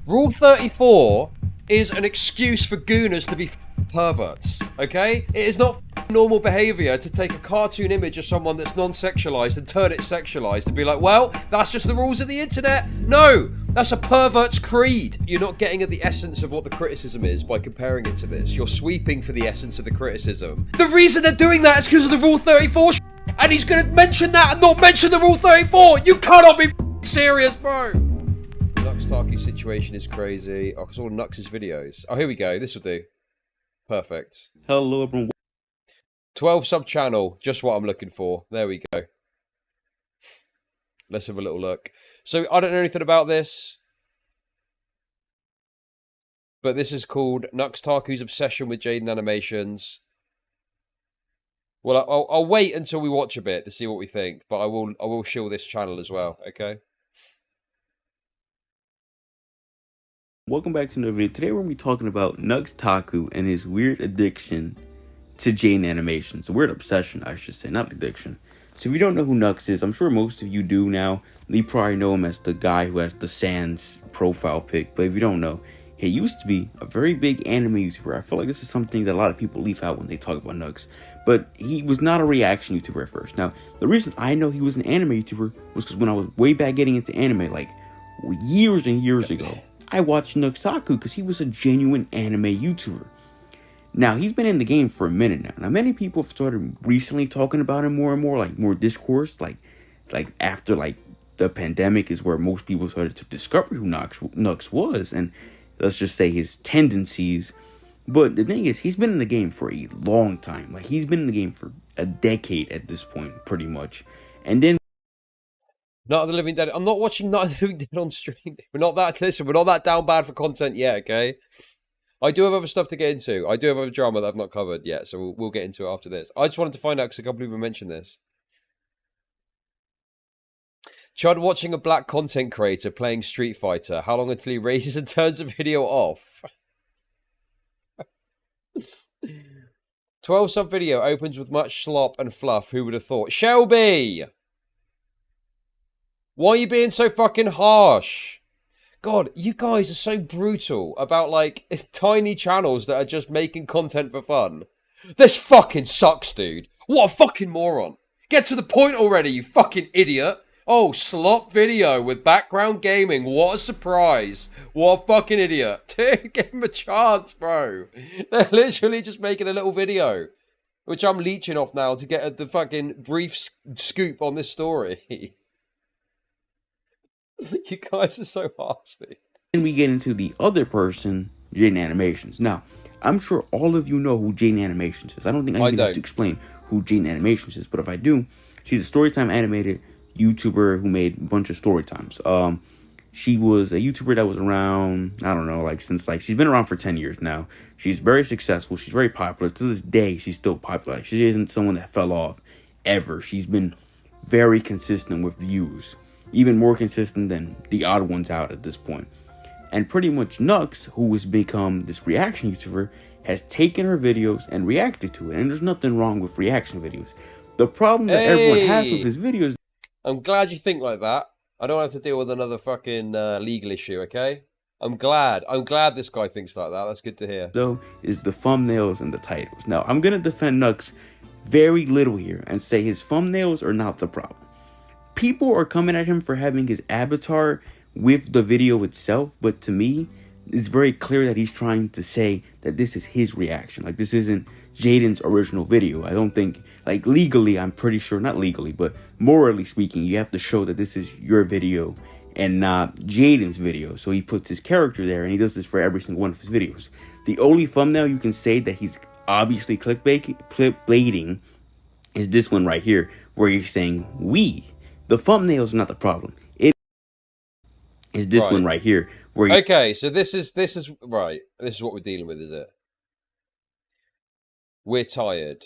Rule 34 is an excuse for gooners to be perverts, okay? It is not normal behavior to take a cartoon image of someone that's non-sexualized and turn it sexualized and be like, well, that's just the rules of the internet. No, that's a pervert's creed. You're not getting at the essence of what the criticism is by comparing it to this. You're sweeping for the essence of the criticism. The reason they're doing that is because of the Rule 34 and he's gonna mention that and not mention the Rule 34. You cannot be serious, bro. Nux Taku situation is crazy. Oh, it's all Nux's videos. Oh, here we go. This will do. Perfect. Hello, everyone. 12 sub channel. Just what I'm looking for. There we go. Let's have a little look. So, I don't know anything about this. But this is called Nux Taku's Obsession with Jaden Animations. Well, I'll wait until we watch a bit to see what we think. But I will shill this channel as well. Okay? Welcome back to another video. Today we're going to be talking about Nux Taku and his weird addiction to Jaden Animations. A weird obsession, I should say, not addiction. So if you don't know who Nux is, I'm sure most of you do now. You probably know him as the guy who has the Sans profile pic. But if you don't know, he used to be a very big anime YouTuber. I feel like this is something that a lot of people leave out when they talk about Nux. But he was not a reaction YouTuber at first. Now, the reason I know he was an anime YouTuber was because when I was way back getting into anime, like years and years ago, I watched Nux Taku because he was a genuine anime YouTuber. Now, he's been in the game for a minute now. Now, many people have started recently talking about him more and more, like more discourse, like after like the pandemic is where most people started to discover who Nux was, and let's just say his tendencies. But the thing is, he's been in the game for a long time. Like, he's been in the game for a decade at this point, pretty much. And then Night of the Living Dead. I'm not watching Night of the Living Dead on stream. We're not that down bad for content yet, okay? I do have other stuff to get into. I do have other drama that I've not covered yet, so we'll get into it after this. I just wanted to find out because I can't believe we mentioned this. Chud watching a black content creator playing Street Fighter. How long until he raises and turns the video off? 12 sub video opens with much slop and fluff. Who would have thought? Shelby! Why are you being so fucking harsh? God, you guys are so brutal about, like, tiny channels that are just making content for fun. This fucking sucks, dude. What a fucking moron. Get to the point already, you fucking idiot. Oh, slop video with background gaming. What a surprise. What a fucking idiot. Dude, give him a chance, bro. They're literally just making a little video, which I'm leeching off now to get the fucking brief scoop on this story. You guys are so harsh, dude. And we get into the other person, Jaden Animations. Now, I'm sure all of you know who Jaden Animations is. I don't think I need to explain who Jaden Animations is, but if I do, she's a storytime animated YouTuber who made a bunch of storytimes. She was a YouTuber that was around, I don't know, like since like she's been around for 10 years now. She's very successful. She's very popular. To this day, she's still popular. Like, she isn't someone that fell off ever. She's been very consistent with views. Even more consistent than the odd ones out at this point. And pretty much Nux, who has become this reaction YouTuber, has taken her videos and reacted to it. And there's nothing wrong with reaction videos. The problem that everyone has with his videos... I'm glad you think like that. I don't have to deal with another fucking legal issue, okay? I'm glad this guy thinks like that. That's good to hear. Though, is the thumbnails and the titles. Now, I'm going to defend Nux very little here and say his thumbnails are not the problem. People are coming at him for having his avatar with the video itself, but to me, it's very clear that he's trying to say that this is his reaction. Like, this isn't Jaden's original video. I don't think, like, legally, I'm pretty sure, not legally, but morally speaking, you have to show that this is your video and not Jaden's video. So he puts his character there, and he does this for every single one of his videos. The only thumbnail you can say that he's obviously clickbaiting is this one right here, where he's saying, we. The thumbnail is not the problem. It is this one right here. Where okay, so this is right. This is what we're dealing with, is it? We're tired.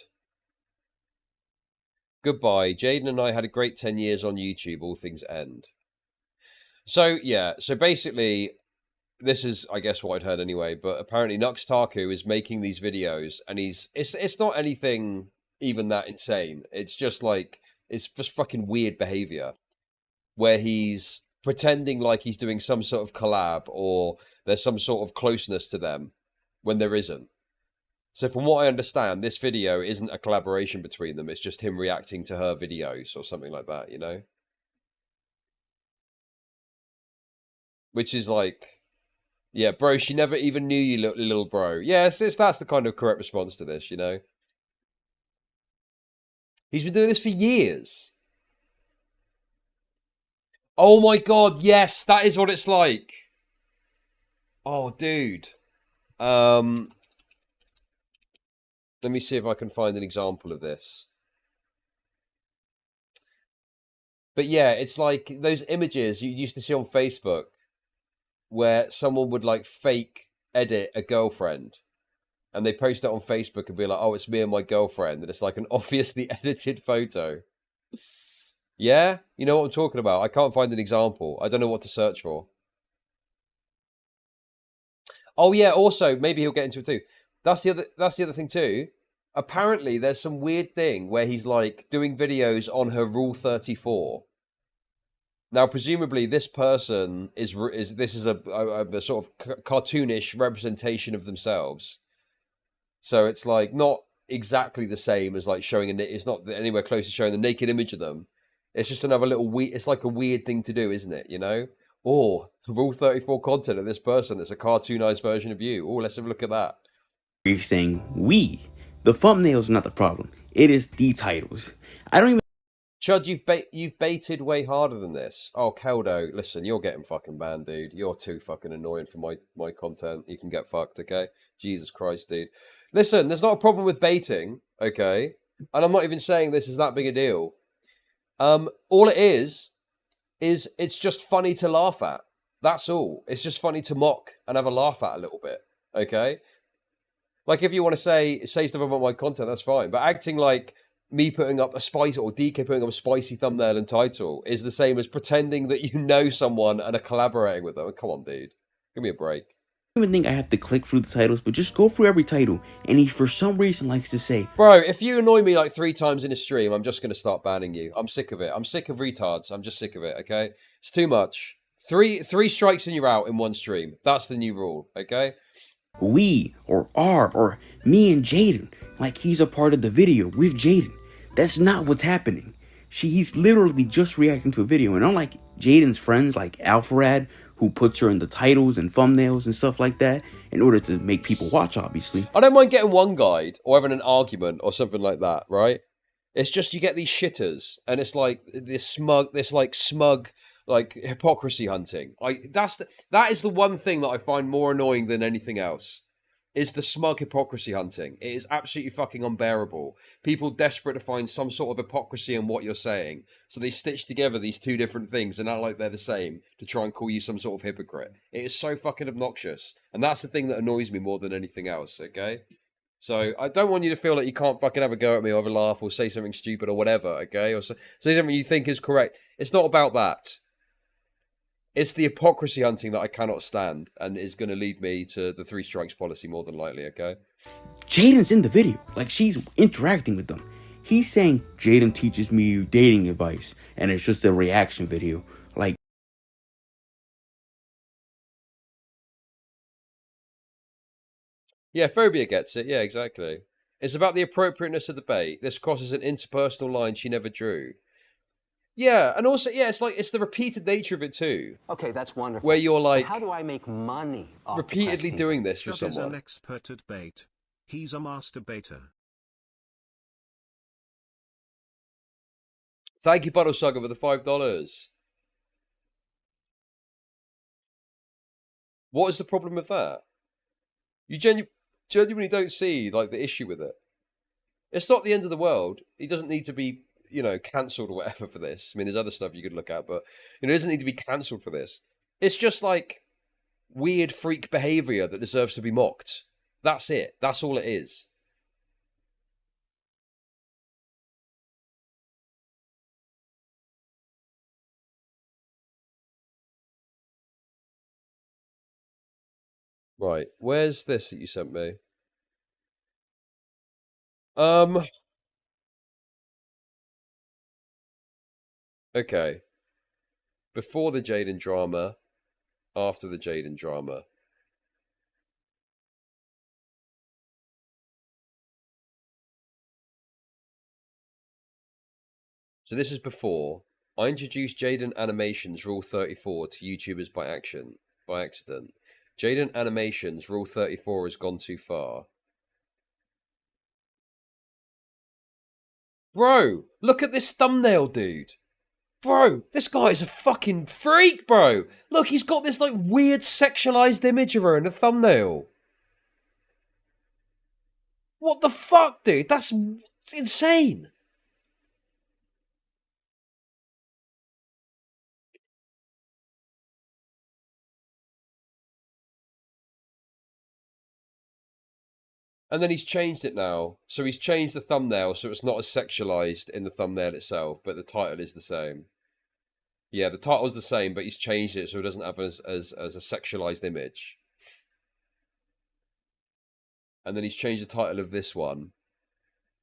Goodbye. Jaden and I had a great 10 years on YouTube. All things end. So, yeah. So, basically, this is, I guess, what I'd heard anyway. But apparently, Nux Taku is making these videos. And it's not anything even that insane. It's just like... It's just fucking weird behavior where he's pretending like he's doing some sort of collab or there's some sort of closeness to them when there isn't. So from what I understand, this video isn't a collaboration between them. It's just him reacting to her videos or something like that, you know? Which is like, yeah, bro, she never even knew you, little bro. Yes, that's the kind of correct response to this, you know? He's been doing this for years. Oh my god, yes, that is what it's like. Oh, dude. Let me see if I can find an example of this. But yeah, it's like those images you used to see on Facebook where someone would like fake edit a girlfriend and they post it on Facebook and be like, oh, it's me and my girlfriend. And it's like an obviously edited photo. Yeah? You know what I'm talking about? I can't find an example. I don't know what to search for. Oh yeah, also, maybe he'll get into it too. That's the other thing too. Apparently there's some weird thing where he's like doing videos on her Rule 34. Now, presumably, this person is this is a sort of cartoonish representation of themselves. So it's like not exactly the same as like showing it's not anywhere close to showing the naked image of them. It's just another little weird. It's like a weird thing to do, isn't it? You know? Or Rule 34 content of this person that's a cartoonized version of you. Oh, let's have a look at that. You're saying we. The thumbnail's not the problem. It is the titles. I don't even. Chud, you've baited way harder than this. Oh, Keldo, listen, you're getting fucking banned, dude. You're too fucking annoying for my content. You can get fucked, okay? Jesus Christ, dude. Listen, there's not a problem with baiting, okay? And I'm not even saying this is that big a deal. All it is it's just funny to laugh at. That's all. It's just funny to mock and have a laugh at a little bit, okay? Like if you want to say stuff about my content, that's fine. But acting like me putting up a spicy or DK putting up a spicy thumbnail and title is the same as pretending that you know someone and are collaborating with them. Come on, dude. Give me a break. I don't even think I have to click through the titles, but just go through every title. And he, for some reason, likes to say, bro, if you annoy me like 3 times in a stream, I'm just going to start banning you. I'm sick of it. I'm sick of retards. I'm just sick of it, okay? It's too much. Three strikes and you're out in one stream. That's the new rule, okay? we or our or me and Jaden, like he's a part of the video with Jaden. That's not what's happening. He's literally just reacting to a video, and unlike Jaden's friends like Alpharad, who puts her in the titles and thumbnails and stuff like that in order to make people watch, obviously. I don't mind getting one guide or having an argument or something like that, right? It's just you get these shitters, and it's like this smug, like hypocrisy hunting. That is the one thing that I find more annoying than anything else. Is the smug hypocrisy hunting. It is absolutely fucking unbearable. People desperate to find some sort of hypocrisy in what you're saying. So they stitch together these two different things and act like they're the same to try and call you some sort of hypocrite. It is so fucking obnoxious. And that's the thing that annoys me more than anything else, okay? So I don't want you to feel like you can't fucking have a go at me or have a laugh or say something stupid or whatever, okay? Or say something you think is correct. It's not about that. It's the hypocrisy hunting that I cannot stand and is going to lead me to the 3 strikes policy more than likely, okay? Jaden's in the video. Like, she's interacting with them. He's saying, Jaden teaches me dating advice, and it's just a reaction video. Like, yeah, Phobia gets it. Yeah, exactly. It's about the appropriateness of the bait. This crosses an interpersonal line she never drew. Yeah, and also, yeah, it's the repeated nature of it too. Okay, that's wonderful. Where you're like, how do I make money off repeatedly doing this for Chud is someone. an expert at bait. He's a master baiter. Thank you, Bottle Sugar, for the $5. What is the problem with that? You genuinely don't see like the issue with it. It's not the end of the world. He doesn't need to be, cancelled or whatever for this. I mean, there's other stuff you could look at, but he doesn't need to be cancelled for this. It's just like weird freak behavior that deserves to be mocked. That's it. That's all it is. Right. Where's this that you sent me? Okay. before the Jaden drama, after the Jaden drama. So this is before. I introduced Jaden Animations Rule 34 to YouTubers by accident. Jaden Animations Rule 34 has gone too far. Bro, look at this thumbnail, dude. Bro, this guy is a fucking freak, bro. Look, he's got this like weird sexualized image of her in the thumbnail. What the fuck, dude? That's insane. And then he's changed it now. So he's changed the thumbnail so it's not as sexualized in the thumbnail itself, but the title is the same. Yeah, the title's the same, but he's changed it so it doesn't have as a sexualized image. And then he's changed the title of this one.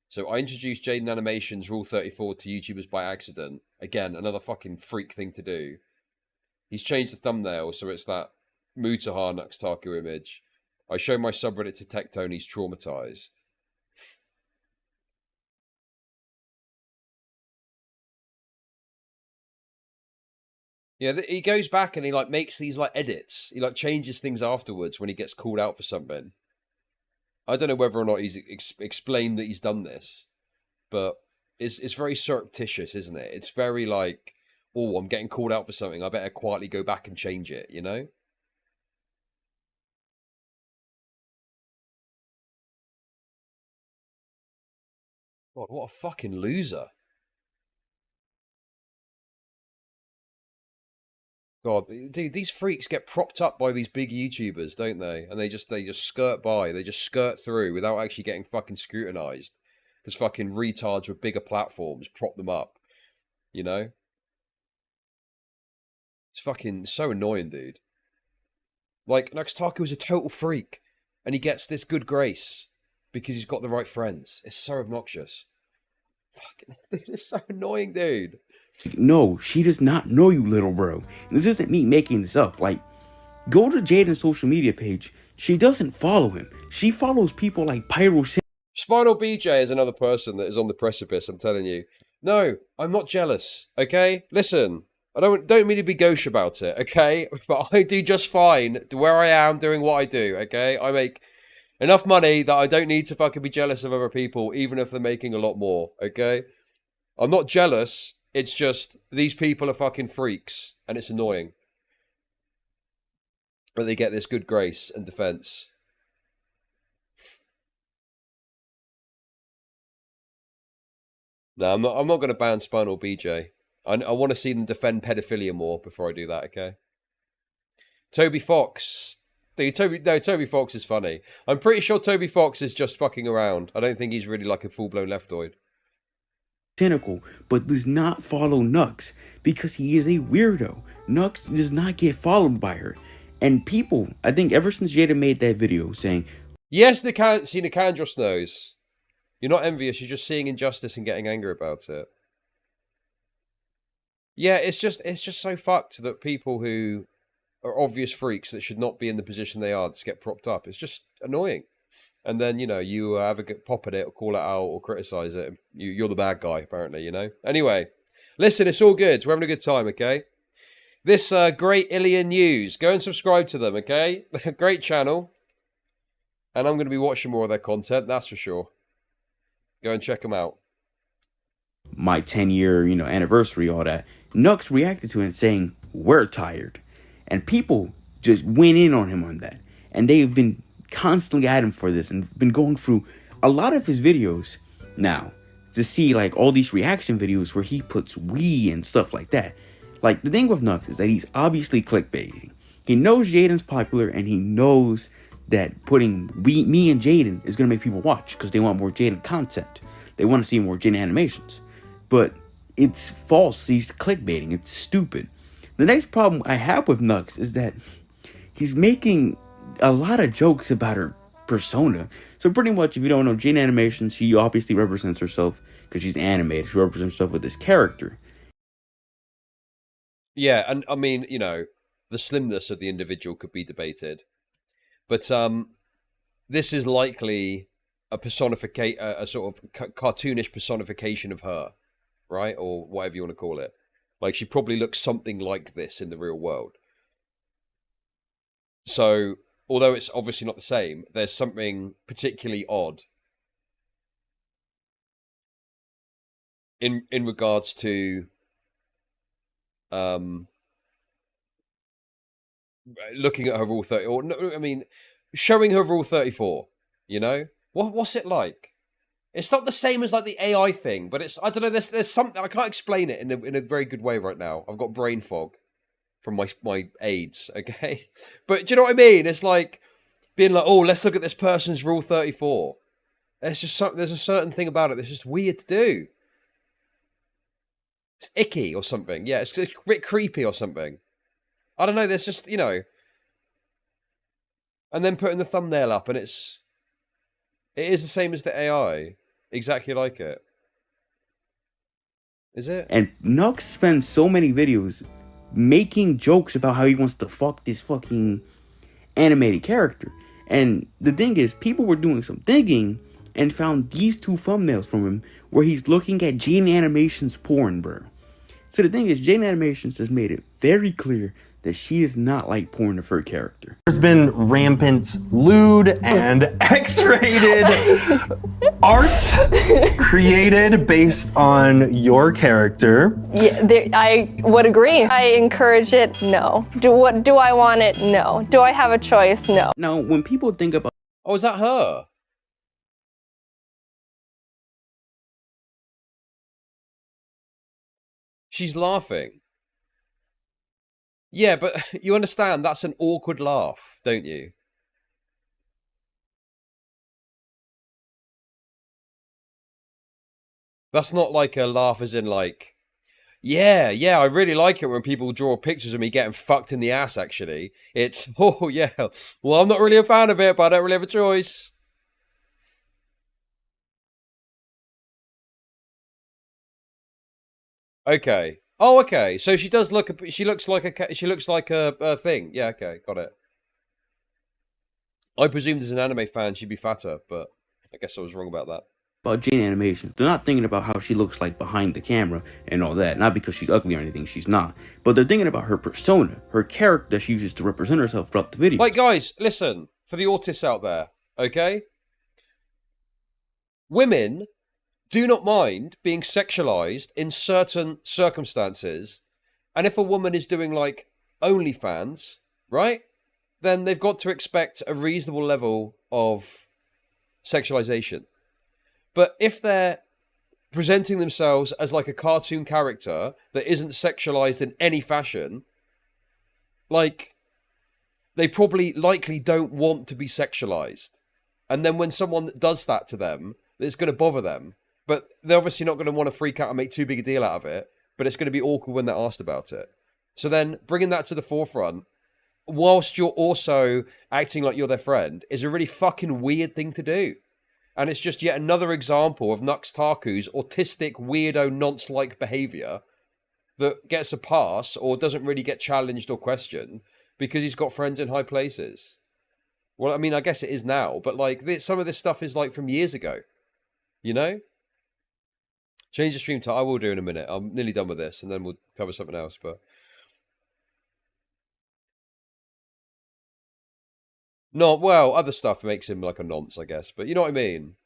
So I introduced Jaden Animations Rule 34 to YouTubers by accident. Again, another fucking freak thing to do. He's changed the thumbnail so it's that Mutaha Nux Taku image. I show my subreddit to Tectone, he's traumatized. Yeah, he goes back and he like makes these like edits. He like changes things afterwards when he gets called out for something. I don't know whether or not he's explained that he's done this, but it's very surreptitious, isn't it? It's very like, oh, I'm getting called out for something. I better quietly go back and change it, you know? God, what a fucking loser. God, dude, these freaks get propped up by these big YouTubers, don't they? And they just skirt by. They just skirt through without actually getting fucking scrutinized. Because fucking retards with bigger platforms prop them up. You know? It's fucking so annoying, dude. Like, Nux Taku is a total freak. And he gets this good grace. Because he's got the right friends. It's so obnoxious. Fucking, dude, it's so annoying, dude. No, she does not know you, little bro. And this isn't me making this up. Like, go to Jaden's social media page. She doesn't follow him. She follows people like Pyrocynical. Spinal BJ is another person that is on the precipice, I'm telling you. No, I'm not jealous, okay? Listen, I don't mean to be gauche about it, okay? But I do just fine where I am doing what I do, okay? I make enough money that I don't need to fucking be jealous of other people, even if they're making a lot more, okay? I'm not jealous. It's just, these people are fucking freaks, and it's annoying. But they get this good grace and defense. No, I'm not going to ban Spinal BJ. I want to see them defend pedophilia more before I do that, okay? Toby Fox. Dude, Toby Fox is funny. I'm pretty sure Toby Fox is just fucking around. I don't think he's really like a full-blown leftoid. Cynical, but does not follow Nux because he is a weirdo. Nux does not get followed by her. And people, I think ever since Jada made that video saying, yes, they can't see Nicandros knows. You're not envious, you're just seeing injustice and getting angry about it. Yeah, it's just so fucked that people who are obvious freaks that should not be in the position they are just get propped up. It's just annoying. And then, you know, you have a good pop at it or call it out or criticize it. You're the bad guy, apparently, you know? Anyway, listen, it's all good. We're having a good time, okay? This great Ilian News. Go and subscribe to them, okay? Great channel. And I'm going to be watching more of their content, that's for sure. Go and check them out. my 10-year, anniversary, all that. Nux reacted to it saying, we're tired. And people just went in on him on that. And they've been constantly at him for this and been going through a lot of his videos now to see like all these reaction videos where he puts we and stuff like that. Like, the thing with Nux is that he's obviously clickbaiting. He knows Jaden's popular and he knows that putting me and Jaden is going to make people watch because they want more Jaden content. They want to see more Jaden animations. But it's false. He's clickbaiting. It's stupid. The next problem I have with Nux is that he's making a lot of jokes about her persona. So pretty much, if you don't know Jaden Animations, she obviously represents herself because she's animated. She represents herself with this character. Yeah, and I mean, you know, the slimness of the individual could be debated, but this is likely a sort of cartoonish personification of her, right, or whatever you want to call it. Like she probably looks something like this in the real world. So, although it's obviously not the same, there's something particularly odd in regards to looking at her Rule 30, or no, I mean, showing her Rule 34. You know, what's it like? It's not the same as like the AI thing, but it's, I don't know. There's something I can't explain it in a very good way right now. I've got brain fog from my AIDS. Okay, but do you know what I mean? It's like being like, oh, let's look at this person's Rule 34. There's just something. There's a certain thing about it that's just weird to do. It's icky or something. Yeah, it's a bit creepy or something. I don't know. There's just, you know, and then putting the thumbnail up, and it is the same as the AI, exactly like it. Is it? And Nux spends so many videos making jokes about how he wants to fuck this fucking animated character. And the thing is, people were doing some thinking and found these two thumbnails from him where he's looking at Jaden Animations porn, bro. So the thing is, Jaden Animations has made it very clear that she does not like porn of her character. There's been rampant lewd and X-rated art created based on your character. Yeah, I would agree. I encourage it. No. Do I want it? No. Do I have a choice? No. Now, when people think about... Oh, is that her? She's laughing. Yeah, but you understand that's an awkward laugh, don't you? That's not like a laugh as in like, yeah, I really like it when people draw pictures of me getting fucked in the ass, actually. It's, oh, yeah, well, I'm not really a fan of it, but I don't really have a choice. Okay. Oh, okay. So she does look. She looks like a thing. Yeah. Okay. Got it. I presumed as an anime fan she'd be fatter, but I guess I was wrong about that. About Jaden Animation, they're not thinking about how she looks like behind the camera and all that. Not because she's ugly or anything. She's not. But they're thinking about her persona, her character that she uses to represent herself throughout the video. Like, guys, listen, for the autists out there, okay? Women do not mind being sexualized in certain circumstances. And if a woman is doing, like, OnlyFans, right? Then they've got to expect a reasonable level of sexualization. But if they're presenting themselves as, like, a cartoon character that isn't sexualized in any fashion, like, they probably likely don't want to be sexualized. And then when someone does that to them, it's going to bother them. But they're obviously not going to want to freak out and make too big a deal out of it. But it's going to be awkward when they're asked about it. So then bringing that to the forefront, whilst you're also acting like you're their friend, is a really fucking weird thing to do. And it's just yet another example of Nux Taku's autistic, weirdo, nonce-like behavior that gets a pass or doesn't really get challenged or questioned because he's got friends in high places. Well, I mean, I guess it is now, but like some of this stuff is like from years ago, you know? Change the stream title. I will do in a minute. I'm nearly done with this, and then we'll cover something else. But no, well, other stuff makes him like a nonce, I guess. But you know what I mean.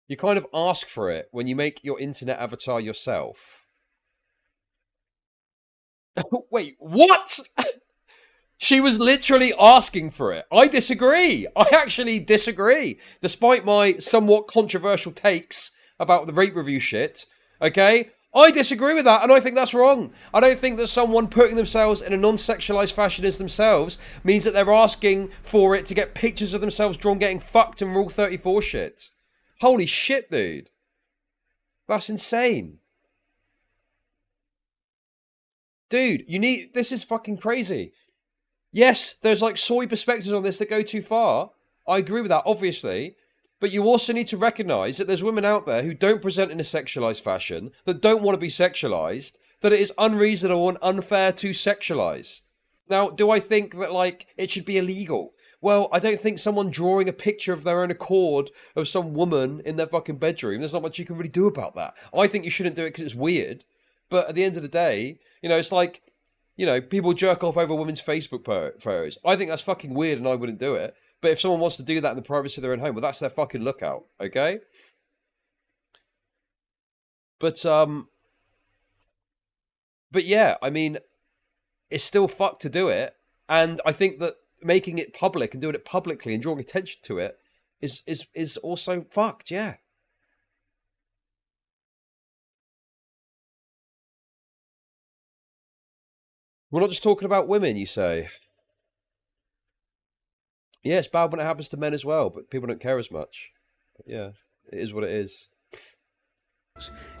You kind of ask for it when you make your internet avatar yourself. Wait, what? She was literally asking for it. I disagree. I actually disagree. Despite my somewhat controversial takes about the rape review shit, okay? I disagree with that, and I think that's wrong. I don't think that someone putting themselves in a non-sexualized fashion as themselves means that they're asking for it to get pictures of themselves drawn getting fucked and Rule 34 shit. Holy shit, dude. That's insane. Dude, this is fucking crazy. Yes, there's like soy perspectives on this that go too far. I agree with that, obviously. But you also need to recognise that there's women out there who don't present in a sexualised fashion, that don't want to be sexualised, that it is unreasonable and unfair to sexualise. Now, do I think that, like, it should be illegal? Well, I don't think someone drawing a picture of their own accord of some woman in their fucking bedroom, there's not much you can really do about that. I think you shouldn't do it because it's weird. But at the end of the day, you know, it's like, you know, people jerk off over women's Facebook photos. I think that's fucking weird and I wouldn't do it. But if someone wants to do that in the privacy of their own home, well, that's their fucking lookout, okay? But yeah, I mean, it's still fucked to do it. And I think that making it public and doing it publicly and drawing attention to it is also fucked, yeah. We're not just talking about women, you say? Yeah, it's bad when it happens to men as well, but people don't care as much. But yeah, it is what it is.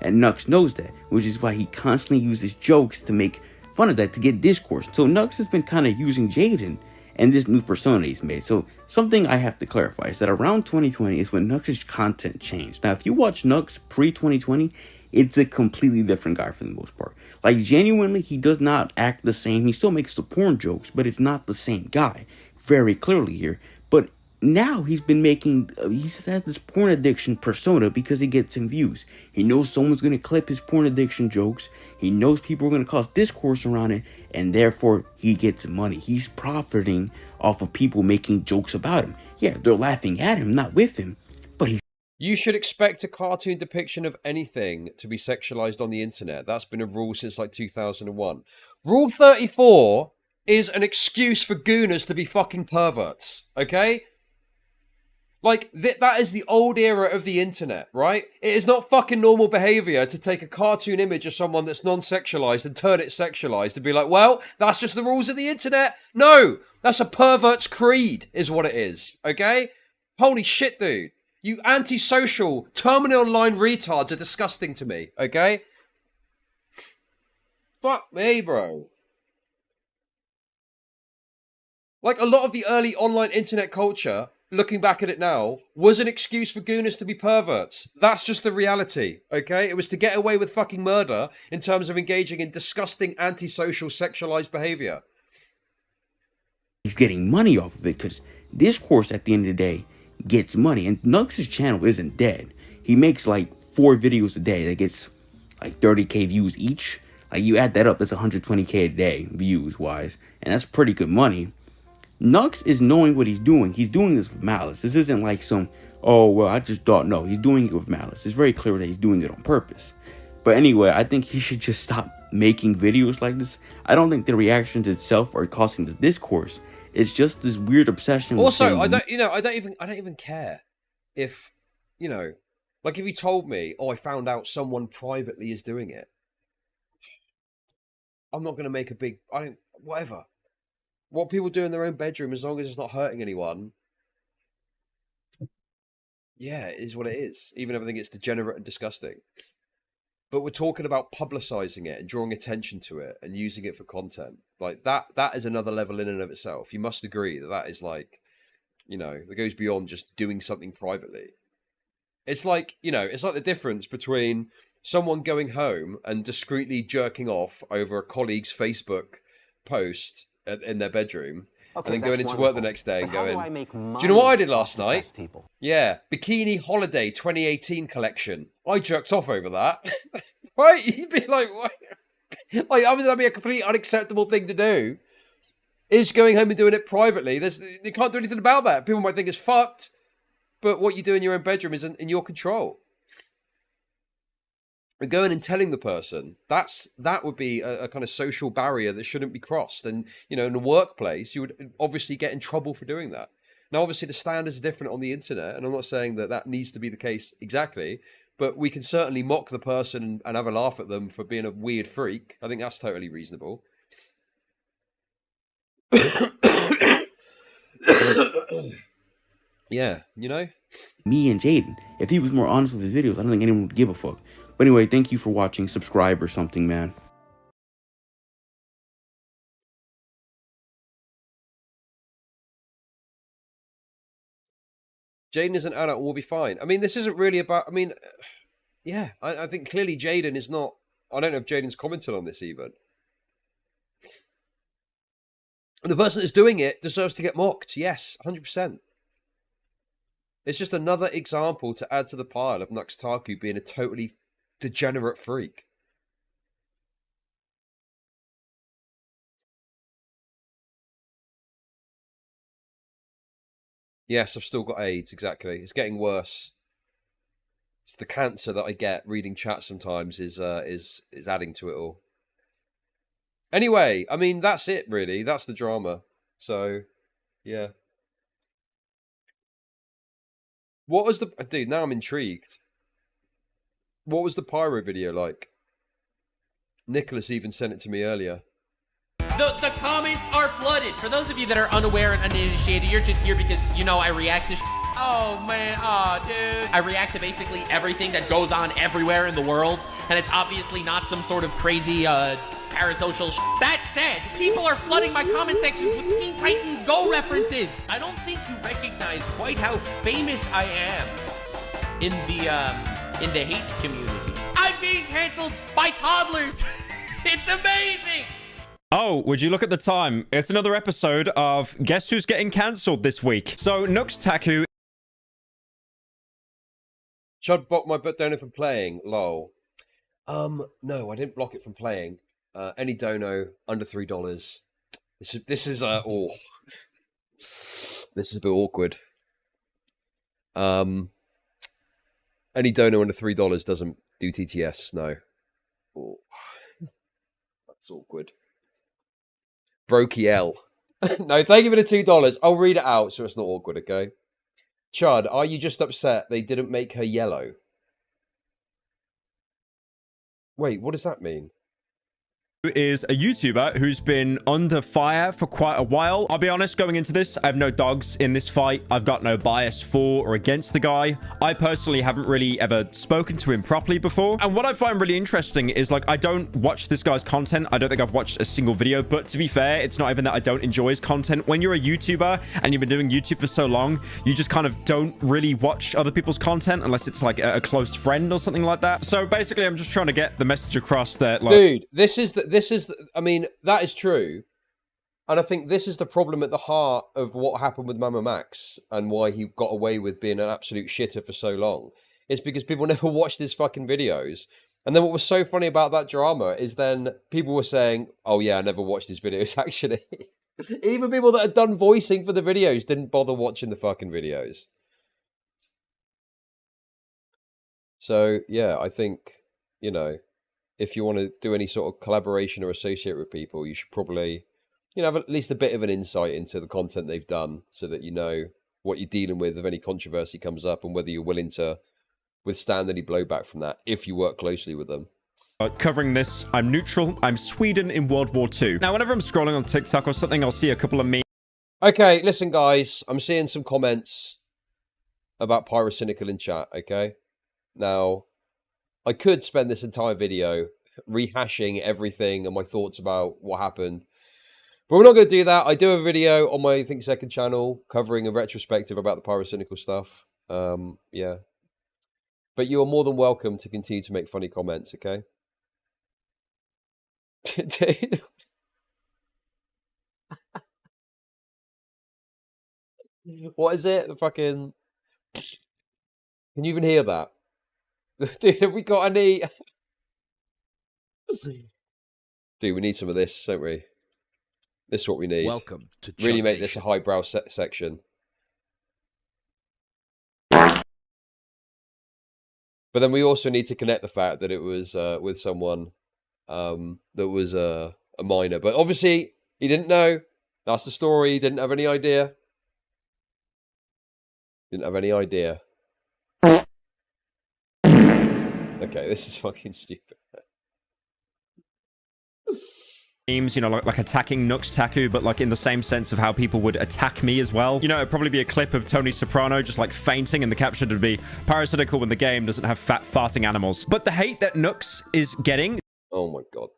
And Nux knows that, which is why he constantly uses jokes to make fun of that to get discourse. So Nux has been kind of using Jaden and this new persona he's made. So something I have to clarify is that around 2020 is when Nux's content changed. Now, if you watch Nux pre-2020, it's a completely different guy for the most part. Like, genuinely, he does not act the same. He still makes the porn jokes, but it's not the same guy. Very clearly here. But now he's been making, he's had this porn addiction persona because he gets some views. He knows someone's going to clip his porn addiction jokes. He knows people are going to cause discourse around it, and therefore he gets money. He's profiting off of people making jokes about him. Yeah, they're laughing at him, not with him, but he's... You should expect a cartoon depiction of anything to be sexualized on the internet. That's been a rule since like 2001. Rule 34 is an excuse for gooners to be fucking perverts, okay? Like, that is the old era of the internet, right? It is not fucking normal behavior to take a cartoon image of someone that's non-sexualized and turn it sexualized and be like, well, that's just the rules of the internet. No, that's a pervert's creed is what it is, okay? Holy shit, dude. You antisocial, terminal online retards are disgusting to me, okay? Fuck me, bro. Like, a lot of the early online internet culture, looking back at it now, was an excuse for gooners to be perverts. That's just the reality, okay? It was to get away with fucking murder in terms of engaging in disgusting antisocial sexualized behavior. He's getting money off of it because discourse at the end of the day gets money. And Nux's channel isn't dead. He makes like 4 videos a day that gets like 30k views each. Like, you add that up, that's 120k a day views wise, and that's pretty good money. Nux is knowing what he's doing. He's doing this with malice. This isn't like some, oh, well, I just thought. No, he's doing it with malice. It's very clear that he's doing it on purpose. But anyway, I think he should just stop making videos like this. I don't think the reactions itself are causing the discourse. It's just this weird obsession. Also, I don't even care if, you know, like if you told me, oh, I found out someone privately is doing it. I'm not going to make a big, whatever. What people do in their own bedroom, as long as it's not hurting anyone, yeah, it is what it is. Even if I think it's degenerate and disgusting. But we're talking about publicizing it and drawing attention to it and using it for content. Like, that is another level in and of itself. You must agree that that is like, you know, that goes beyond just doing something privately. It's like, you know, it's like the difference between someone going home and discreetly jerking off over a colleague's Facebook post in their bedroom, Okay, and then going into work the next day and But how going, do I make money do you know what I did off last of night? best people? Yeah, Bikini Holiday 2018 collection. I jerked off over that. Right? You'd be like, what? Like, obviously that'd be a completely unacceptable thing to do. Is going home and doing it privately. You can't do anything about that. People might think it's fucked, but what you do in your own bedroom isn't in your control. And going and telling the person, that would be a kind of social barrier that shouldn't be crossed. And, you know, in the workplace, you would obviously get in trouble for doing that. Now, obviously, the standards are different on the internet, and I'm not saying that that needs to be the case exactly, but we can certainly mock the person and have a laugh at them for being a weird freak. I think that's totally reasonable. Yeah, you know? Me and Jaden. If he was more honest with his videos, I don't think anyone would give a fuck. But anyway, thank you for watching. Subscribe or something, man. Jaden is an adult, we'll be fine. I mean, this isn't really about... I mean, yeah, I think clearly Jaden is not... I don't know if Jaden's commented on this even. And the person that's doing it deserves to get mocked. Yes, 100%. It's just another example to add to the pile of Nux Taku being a totally degenerate freak. Yes, I've still got AIDS, exactly. It's getting worse. It's the cancer that I get reading chat sometimes is adding to it all. Anyway, I mean, that's it, really. That's the drama. So, yeah. What was the... Dude, now I'm intrigued. What was the Pyro video like? Nicholas even sent it to me earlier. The comments are flooded. For those of you that are unaware and uninitiated, you're just here because, you know, I react to Oh, man. Oh, dude. I react to basically everything that goes on everywhere in the world, and it's obviously not some sort of crazy, parasocial That said, people are flooding my comment sections with Teen Titans Go references. I don't think you recognize quite how famous I am in the hate community. I'm being canceled by toddlers. It's amazing. Oh, would you look at the time? It's another episode of Guess Who's Getting Cancelled this week. So, Nux Taku... Chud blocked my donor from playing, lol. No, I didn't block it from playing. Any dono under $3. This is oh. This is a bit awkward. Any dono under $3 doesn't do TTS, no. Oh. That's awkward. Brokey L. No, thank you for the $2. I'll read it out so it's not awkward, okay? Chud, are you just upset they didn't make her yellow? Wait, what does that mean? Is a YouTuber who's been under fire for quite a while. I'll be honest, going into this, I have no dogs in this fight. I've got no bias for or against the guy. I personally haven't really ever spoken to him properly before. And what I find really interesting is, like, I don't watch this guy's content. I don't think I've watched a single video, but to be fair, it's not even that I don't enjoy his content. When you're a YouTuber and you've been doing YouTube for so long, you just kind of don't really watch other people's content unless it's like a close friend or something like that. So basically, I'm just trying to get the message across that, like... Dude, I mean, that is true. And I think this is the problem at the heart of what happened with Mama Max and why he got away with being an absolute shitter for so long. It's because people never watched his fucking videos. And then what was so funny about that drama is then people were saying, oh yeah, I never watched his videos, actually. Even people that had done voicing for the videos didn't bother watching the fucking videos. So, yeah, I think, you know... if you want to do any sort of collaboration or associate with people, you should probably, you know, have at least a bit of an insight into the content they've done so that you know what you're dealing with if any controversy comes up and whether you're willing to withstand any blowback from that if you work closely with them. Covering this, I'm neutral. I'm Sweden in World War II. Now, whenever I'm scrolling on TikTok or something, I'll see a couple of memes. Okay, listen, guys. I'm seeing some comments about Pyrocynical in chat, okay? Now... I could spend this entire video rehashing everything and my thoughts about what happened. But we're not going to do that. I do a video on my Think Second channel covering a retrospective about the Pyrocynical stuff. Yeah. But you are more than welcome to continue to make funny comments, okay? Dude. What is it? The fucking... Can you even hear that? Dude, have we got any... Dude, we need some of this, don't we? This is what we need. Welcome to really Chud make this a Nation. highbrow section. But then we also need to connect the fact that it was with someone that was a minor. But obviously, he didn't know. That's the story. He didn't have any idea. Didn't have any idea. Okay, this is fucking stupid. Memes, you know, like attacking Nux Taku, but like in the same sense of how people would attack me as well. You know, it'd probably be a clip of Tony Soprano just like fainting, and the caption would be Pyrocynical when the game doesn't have fat farting animals. But the hate that Nux is getting... Oh my god,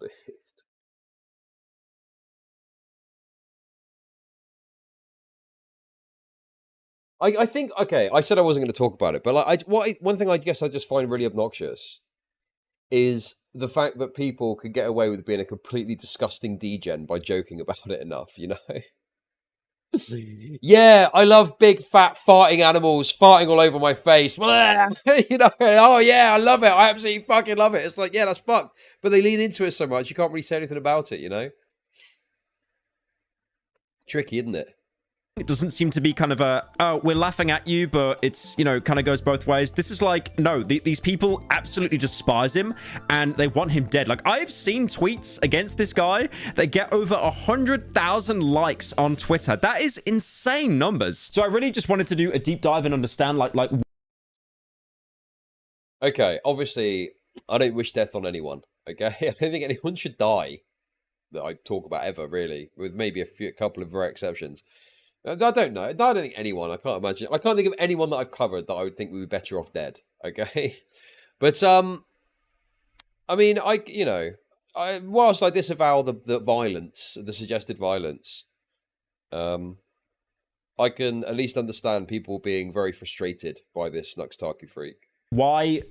I think, okay, I said I wasn't going to talk about it, but like, one thing I guess I just find really obnoxious is the fact that people could get away with being a completely disgusting degen by joking about it enough, you know? Yeah, I love big fat farting animals farting all over my face. You know, oh yeah, I love it. I absolutely fucking love it. It's like, yeah, that's fucked. But they lean into it so much, you can't really say anything about it, you know? Tricky, isn't it? It doesn't seem to be kind of a, oh, we're laughing at you, but it's, you know, kind of goes both ways. This is like, no, these people absolutely despise him and they want him dead. Like, I've seen tweets against this guy that get over 100,000 likes on Twitter. That is insane numbers. So I really just wanted to do a deep dive and understand, like... Okay, obviously, I don't wish death on anyone, okay? I don't think anyone should die that I talk about ever, really, with maybe a couple of rare exceptions. I don't know. I don't think anyone. I can't imagine. I can't think of anyone that I've covered that I would think would be better off dead. Okay, but I mean, whilst I disavow the violence, the suggested violence, I can at least understand people being very frustrated by this Nux Taku freak. Why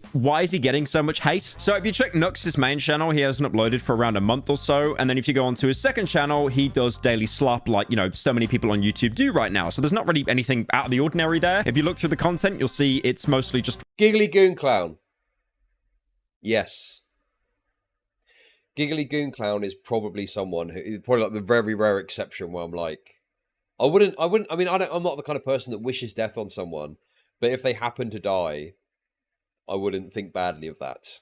is he getting so much hate? So if you check Nux's main channel, he hasn't uploaded for around a month or so. And then if you go onto his second channel, he does daily slop like, you know, so many people on YouTube do right now. So there's not really anything out of the ordinary there. If you look through the content, you'll see it's mostly just... Giggly Goon Clown. Yes. Giggly Goon Clown is probably someone who, probably like the very rare exception where I'm like, I'm not the kind of person that wishes death on someone, but if they happen to die, I wouldn't think badly of that.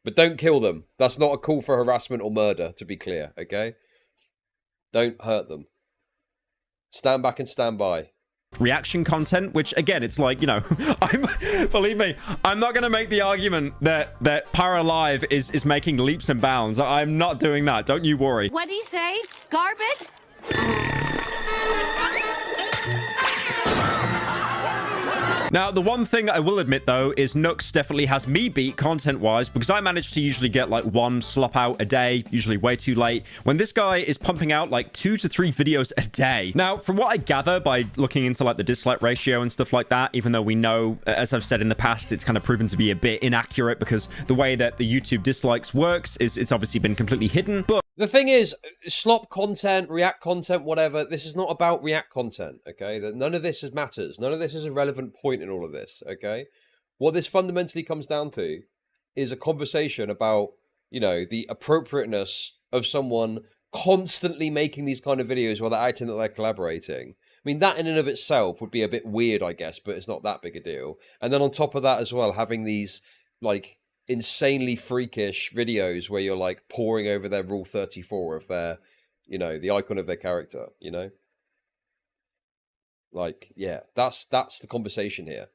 But don't kill them. That's not a call for harassment or murder, to be clear, okay? Don't hurt them. Stand back and stand by. Reaction content, which again, it's like, you know, believe me, I'm not going to make the argument that Pyro Live is making leaps and bounds. I'm not doing that. Don't you worry. What'd he say? Garbage? Now, the one thing I will admit, though, is Nux definitely has me beat content-wise because I manage to usually get, like, one slop out a day, usually way too late, when this guy is pumping out, like, 2 to 3 videos a day. Now, from what I gather by looking into, like, the dislike ratio and stuff like that, even though we know, as I've said in the past, it's kind of proven to be a bit inaccurate because the way that the YouTube dislikes works is it's obviously been completely hidden, but... The thing is, slop content, react content, whatever, this is not about react content, okay? None of this matters. None of this is a relevant point in all of this, okay? What this fundamentally comes down to is a conversation about, you know, the appropriateness of someone constantly making these kind of videos while they're acting that they're collaborating. I mean, that in and of itself would be a bit weird, I guess, but it's not that big a deal. And then on top of that as well, having these, like... insanely freakish videos where you're like poring over their rule 34 of their, you know, the icon of their character, you know, like, yeah, that's the conversation here.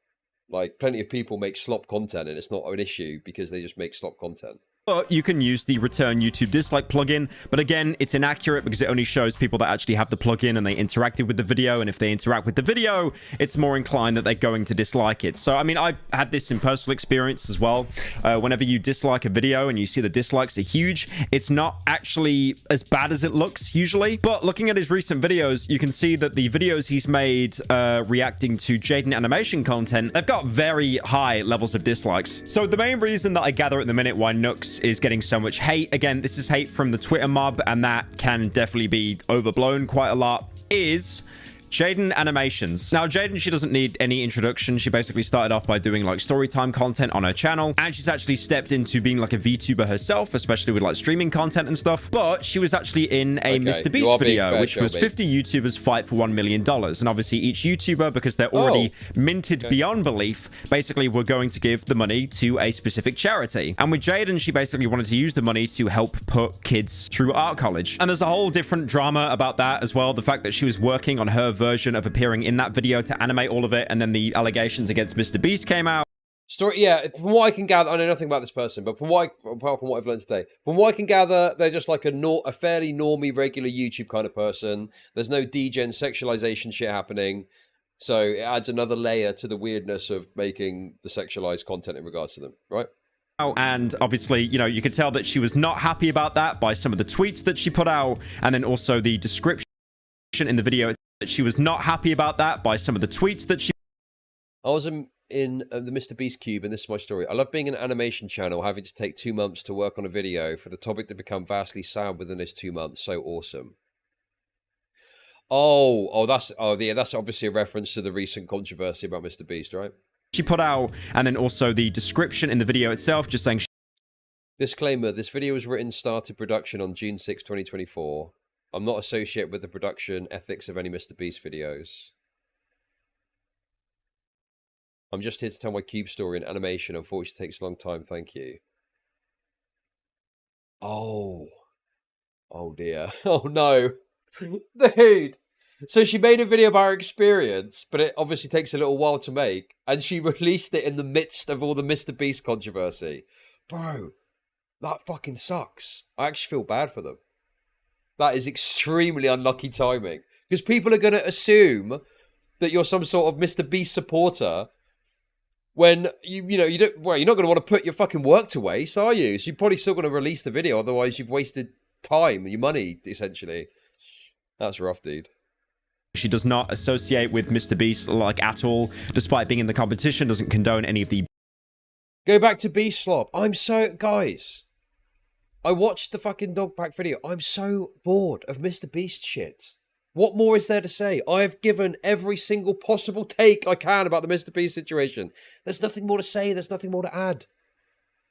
Like, plenty of people make slop content and it's not an issue because they just make slop content. But you can use the return YouTube dislike plugin. But again, it's inaccurate because it only shows people that actually have the plugin and they interacted with the video. And if they interact with the video, it's more inclined that they're going to dislike it. So, I mean, I've had this in personal experience as well. Whenever you dislike a video and you see the dislikes are huge, it's not actually as bad as it looks usually. But looking at his recent videos, you can see that the videos he's made reacting to Jaden animation content, they've got very high levels of dislikes. So the main reason that I gather at the minute why Nux is getting so much hate, again, this is hate from the Twitter mob, and that can definitely be overblown quite a lot, is Jaden Animations. Now, Jaden, she doesn't need any introduction. She basically started off by doing like storytime content on her channel, and she's actually stepped into being like a VTuber herself, especially with like streaming content and stuff. But she was actually in a Mr. Beast video, which was 50 YouTubers fight for $1 million. And obviously each YouTuber, because they're already minted beyond belief, basically were going to give the money to a specific charity. And with Jaden, she basically wanted to use the money to help put kids through art college. And there's a whole different drama about that as well. The fact that she was working on her version of appearing in that video to animate all of it, and then the allegations against Mr. Beast came out. Yeah, from what I can gather, I know nothing about this person, but apart from what I've learned today, from what I can gather, they're just like a fairly normie, regular YouTube kind of person. There's no degen sexualization shit happening, so it adds another layer to the weirdness of making the sexualized content in regards to them, right? And obviously, you know, you could tell that she was not happy about that by some of the tweets that she put out, and then also the description in the video. She was not happy about that by some of the tweets that she I was in the Mr. Beast Cube, and this is my story. I love being an animation channel, having to take 2 months to work on a video for the topic to become vastly sound within those 2 months. So awesome. That's obviously a reference to the recent controversy about Mr. Beast, right? She put out, and then also the description in the video itself, just saying. Disclaimer: this video was written, started production on June 6, 2024. I'm not associated with the production ethics of any Mr. Beast videos. I'm just here to tell my cube story in animation. Unfortunately, it takes a long time. Thank you. Oh dear. Oh no. Dude. So she made a video about her experience, but it obviously takes a little while to make, and she released it in the midst of all the Mr. Beast controversy. Bro, that fucking sucks. I actually feel bad for them. That is extremely unlucky timing, because people are going to assume that you're some sort of Mr. Beast supporter when you're not going to want to put your fucking work to waste, are you? So you're probably still going to release the video, otherwise you've wasted time, your money, essentially. That's rough, dude. She does not associate with Mr. Beast, like, at all, despite being in the competition, doesn't condone any of the... Go back to Beast Slop. Guys, I watched the fucking dog pack video. I'm so bored of Mr. Beast shit. What more is there to say? I've given every single possible take I can about the Mr. Beast situation. There's nothing more to say. There's nothing more to add.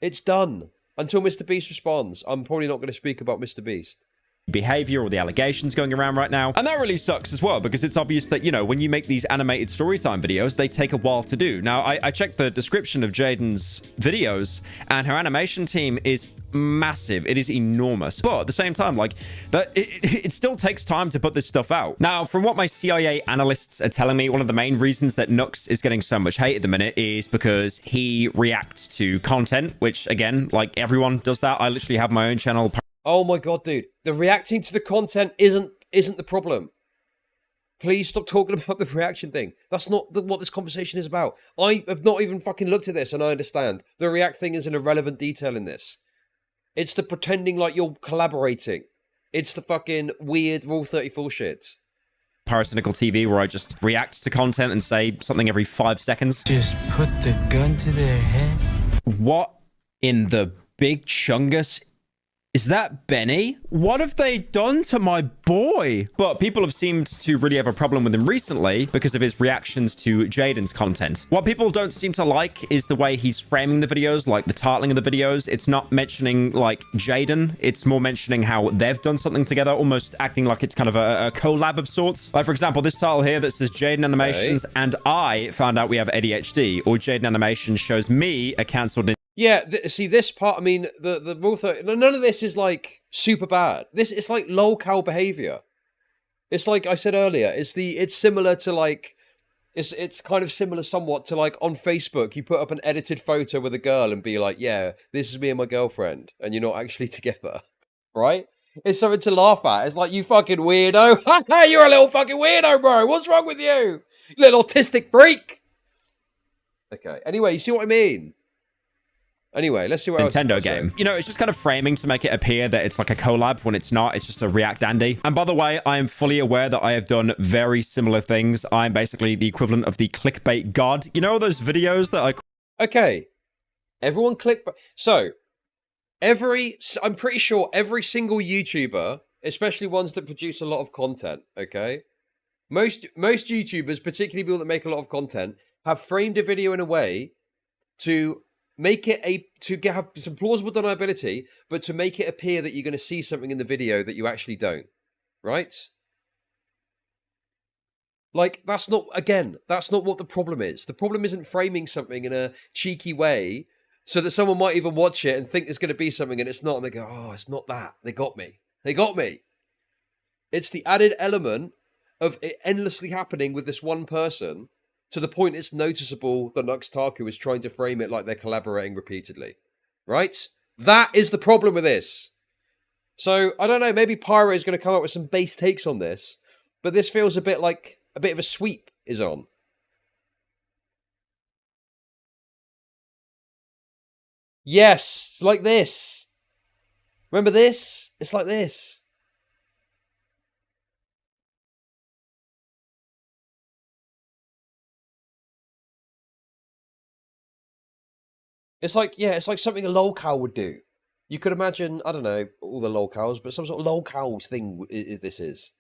It's done. Until Mr. Beast responds, I'm probably not going to speak about Mr. Beast. Behavior or the allegations going around right now. And that really sucks as well, because it's obvious that, you know, when you make these animated storytime videos, they take a while to do. Now, I checked the description of Jaiden's videos, and her animation team is massive. It is enormous. But at the same time, like, it still takes time to put this stuff out. Now, from what my CIA analysts are telling me, one of the main reasons that Nux is getting so much hate at the minute is because he reacts to content, which, again, like, everyone does that. I literally have my own channel. Oh my god, dude. The reacting to the content isn't the problem. Please stop talking about the reaction thing. That's not what this conversation is about. I have not even fucking looked at this, and I understand. The react thing is an irrelevant detail in this. It's the pretending like you're collaborating. It's the fucking weird Rule 34 shit. Pyrocynical TV, where I just react to content and say something every 5 seconds. Just put the gun to their head. What in the big chungus? Is that Benny? What have they done to my boy? But people have seemed to really have a problem with him recently because of his reactions to Jaiden's content. What people don't seem to like is the way he's framing the videos, like the titling of the videos. It's not mentioning, like, Jaiden. It's more mentioning how they've done something together, almost acting like it's kind of a collab of sorts. Like, for example, this title here that says Jaden Animations, and I found out we have ADHD, or Jaden Animations shows me a cancelled... Yeah, see, this part, I mean, the Rule 30... None of this is, like, super bad. It's like lol-cow behavior. It's like I said earlier, it's similar to, like... It's kind of similar somewhat to, like, on Facebook, you put up an edited photo with a girl and be like, yeah, this is me and my girlfriend, and you're not actually together, right? It's something to laugh at. It's like, you fucking weirdo. You're a little fucking weirdo, bro. What's wrong with you? You little autistic freak. Okay, anyway, you see what I mean? Anyway, let's see what Nintendo game. You know, it's just kind of framing to make it appear that it's like a collab when it's not. It's just a React Andy. And by the way, I am fully aware that I have done very similar things. I'm basically the equivalent of the clickbait god. You know those videos that I... Okay. Everyone clickbait. So, I'm pretty sure every single YouTuber, especially ones that produce a lot of content, okay? Most YouTubers, particularly people that make a lot of content, have framed a video in a way to... make it have some plausible deniability, but to make it appear that you're going to see something in the video that you actually don't, right? Like, that's not what the problem is. The problem isn't framing something in a cheeky way so that someone might even watch it and think there's going to be something and it's not, and they go, oh, it's not that. They got me. They got me. It's the added element of it endlessly happening with this one person to the point it's noticeable that Nux Taku is trying to frame it like they're collaborating repeatedly. Right? That is the problem with this. So, I don't know, maybe Pyro is going to come up with some base takes on this, but this feels a bit like a bit of a sweep is on. Yes, it's like this. Remember this? It's like this. It's like, yeah, it's like something a lolcow would do. You could imagine, I don't know, all the lolcows, but some sort of lolcow thing this is.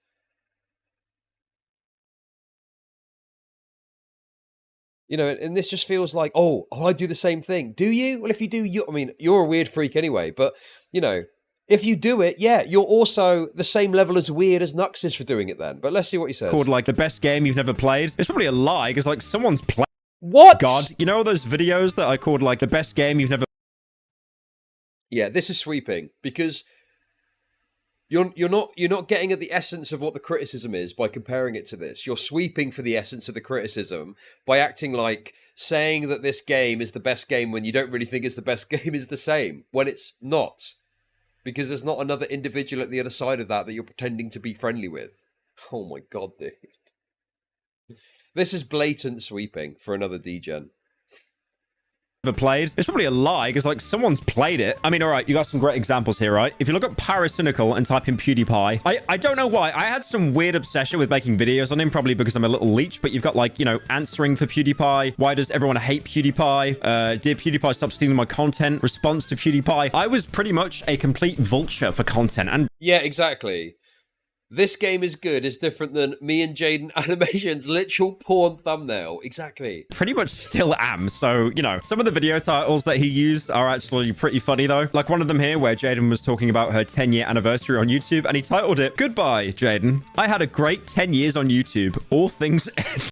You know, and this just feels like, oh, I do the same thing. Do you? Well, if you do, I mean, you're a weird freak anyway, but, you know, if you do it, yeah, you're also the same level as weird as Nux is for doing it then. But let's see what he says. Called, like, the best game you've never played. It's probably a lie, because, like, someone's played. What? God, you know those videos that I called, like, the best game you've never... Yeah, this is sweeping, because you're not getting at the essence of what the criticism is by comparing it to this. You're sweeping for the essence of the criticism by acting like saying that this game is the best game when you don't really think it's the best game is the same, when it's not. Because there's not another individual at the other side of that you're pretending to be friendly with. Oh my god, dude. This is blatant sweeping for another degen. Played. It's probably a lie, because, like, someone's played it. I mean, all right, you got some great examples here, right? If you look at Pyrocynical and type in PewDiePie, I don't know why. I had some weird obsession with making videos on him, probably because I'm a little leech, but you've got, like, you know, answering for PewDiePie. Why does everyone hate PewDiePie? Did PewDiePie stop stealing my content? Response to PewDiePie. I was pretty much a complete vulture for content. And yeah, exactly. This game is good is different than me and Jaden Animations' literal porn thumbnail. Exactly. Pretty much still am. So, you know, some of the video titles that he used are actually pretty funny, though. Like one of them here where Jaden was talking about her 10-year anniversary on YouTube, and he titled it, "Goodbye, Jaden. I had a great 10 years on YouTube. All things end."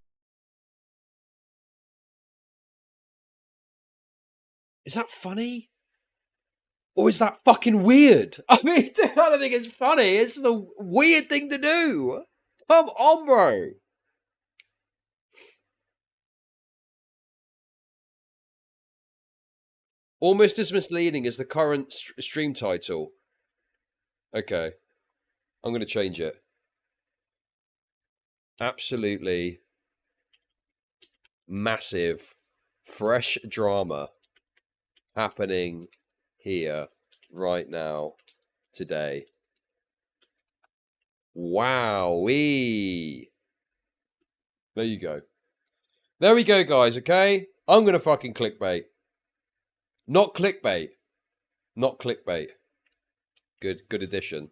Is that funny? Or is that fucking weird? I mean, I don't think it's funny. It's a weird thing to do. Come on, bro. Almost as misleading as the current stream title. Okay. I'm going to change it. Absolutely massive, fresh drama happening here, right now, today. Wowee. There you go. There we go, guys, okay? I'm gonna fucking clickbait. Not clickbait. Not clickbait. Good addition.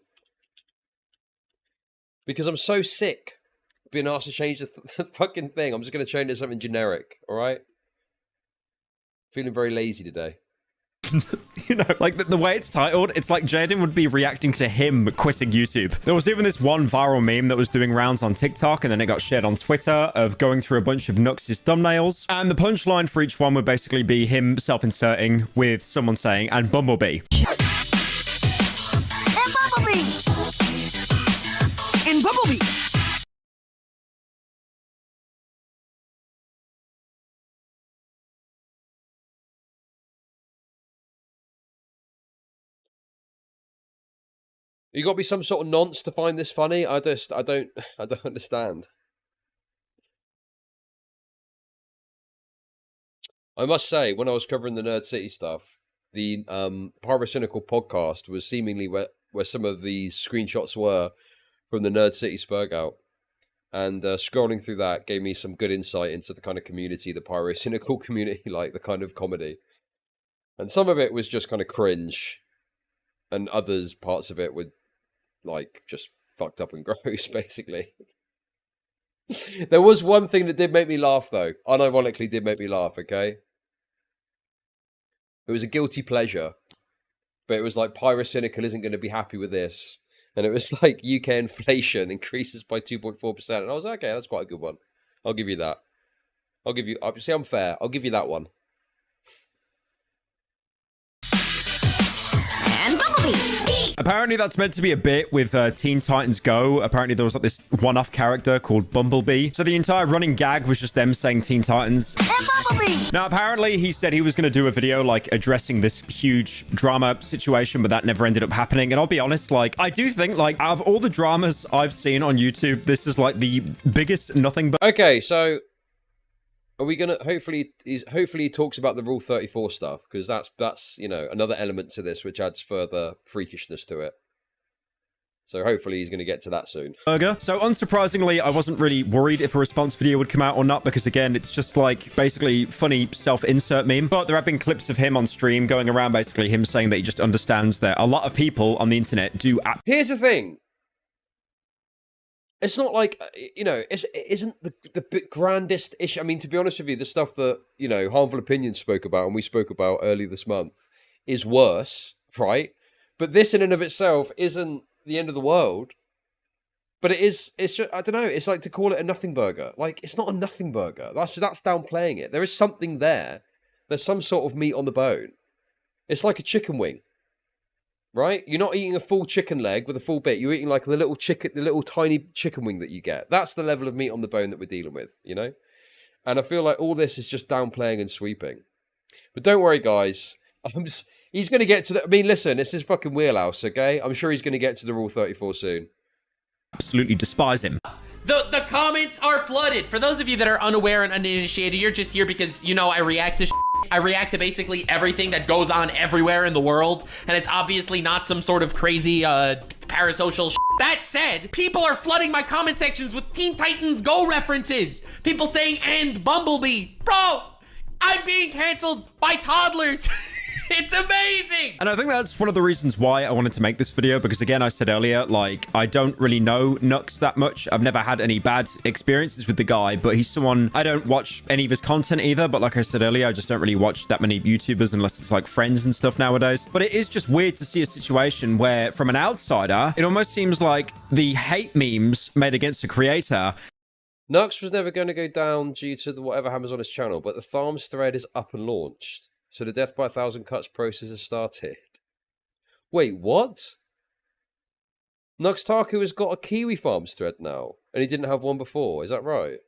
Because I'm so sick of being asked to change the fucking thing. I'm just gonna change it to something generic, alright? Feeling very lazy today. You know, like the way it's titled, it's like Jaden would be reacting to him quitting YouTube. There was even this one viral meme that was doing rounds on TikTok, and then it got shared on Twitter, of going through a bunch of Nux's thumbnails. And the punchline for each one would basically be him self-inserting with someone saying, "and Bumblebee." And Bumblebee! And Bumblebee! You got to be some sort of nonce to find this funny. I don't understand. I must say, when I was covering the Nerd City stuff, the Pyrocynical podcast was seemingly where some of these screenshots were from the Nerd City Spurgout. And scrolling through that gave me some good insight into the kind of community, the Pyrocynical community, like the kind of comedy. And some of it was just kind of cringe, and others parts of it were like just fucked up and gross, basically. There was one thing that did make me laugh, though. Unironically did make me laugh, okay? It was a guilty pleasure. But it was like, Pyrocynical isn't going to be happy with this. And it was like, UK inflation increases by 2.4%. And I was like, okay, that's quite a good one. I'll give you that. I'll see, I'm fair. I'll give you that one. And Bumblebee! Apparently that's meant to be a bit with Teen Titans Go. Apparently there was like this one-off character called Bumblebee. So the entire running gag was just them saying Teen Titans. And Bumblebee! Now apparently he said he was going to do a video like addressing this huge drama situation, but that never ended up happening. And I'll be honest, like I do think like out of all the dramas I've seen on YouTube, this is like the biggest nothing but... Okay, so are we gonna hopefully he talks about the Rule 34 stuff, because that's you know, another element to this which adds further freakishness to it. So hopefully he's going to get to that soon. Burger. So unsurprisingly, I wasn't really worried if a response video would come out or not, because again, it's just like basically funny self-insert meme. But there have been clips of him on stream going around basically him saying that he just understands that a lot of people on the internet do Here's the thing. It's not like, you know, it isn't the grandest issue. I mean, to be honest with you, the stuff that, you know, Harmful Opinions spoke about and we spoke about earlier this month is worse, right? But this in and of itself isn't the end of the world. But it's just, I don't know, it's like to call it a nothing burger. Like, it's not a nothing burger. That's downplaying it. There is something there. There's some sort of meat on the bone. It's like a chicken wing. Right? You're not eating a full chicken leg with a full bit. You're eating like the little tiny chicken wing that you get. That's the level of meat on the bone that we're dealing with, you know? And I feel like all this is just downplaying and sweeping. But don't worry, guys. He's going to get to the... I mean, listen, it's his fucking wheelhouse, okay? I'm sure he's going to get to the Rule 34 soon. absolutely despise him. The comments are flooded. For those of you that are unaware and uninitiated, you're just here because, you know, I react to I react to basically everything that goes on everywhere in the world, and it's obviously not some sort of crazy parasocial That said, people are flooding my comment sections with Teen Titans Go references. People saying, and Bumblebee. Bro, I'm being canceled by toddlers. It's amazing! And I think that's one of the reasons why I wanted to make this video, because again, I said earlier, like, I don't really know Nux that much. I've never had any bad experiences with the guy, but he's someone... I don't watch any of his content either, but like I said earlier, I just don't really watch that many YouTubers unless it's like friends and stuff nowadays. But it is just weird to see a situation where, from an outsider, it almost seems like the hate memes made against the creator... Nux was never going to go down due to whatever happens on his channel, but the Farms thread is up and launched. So the Death by 1,000 Cuts process has started. Wait, what? Nux Taku has got a Kiwi Farms thread now, and he didn't have one before. Is that right?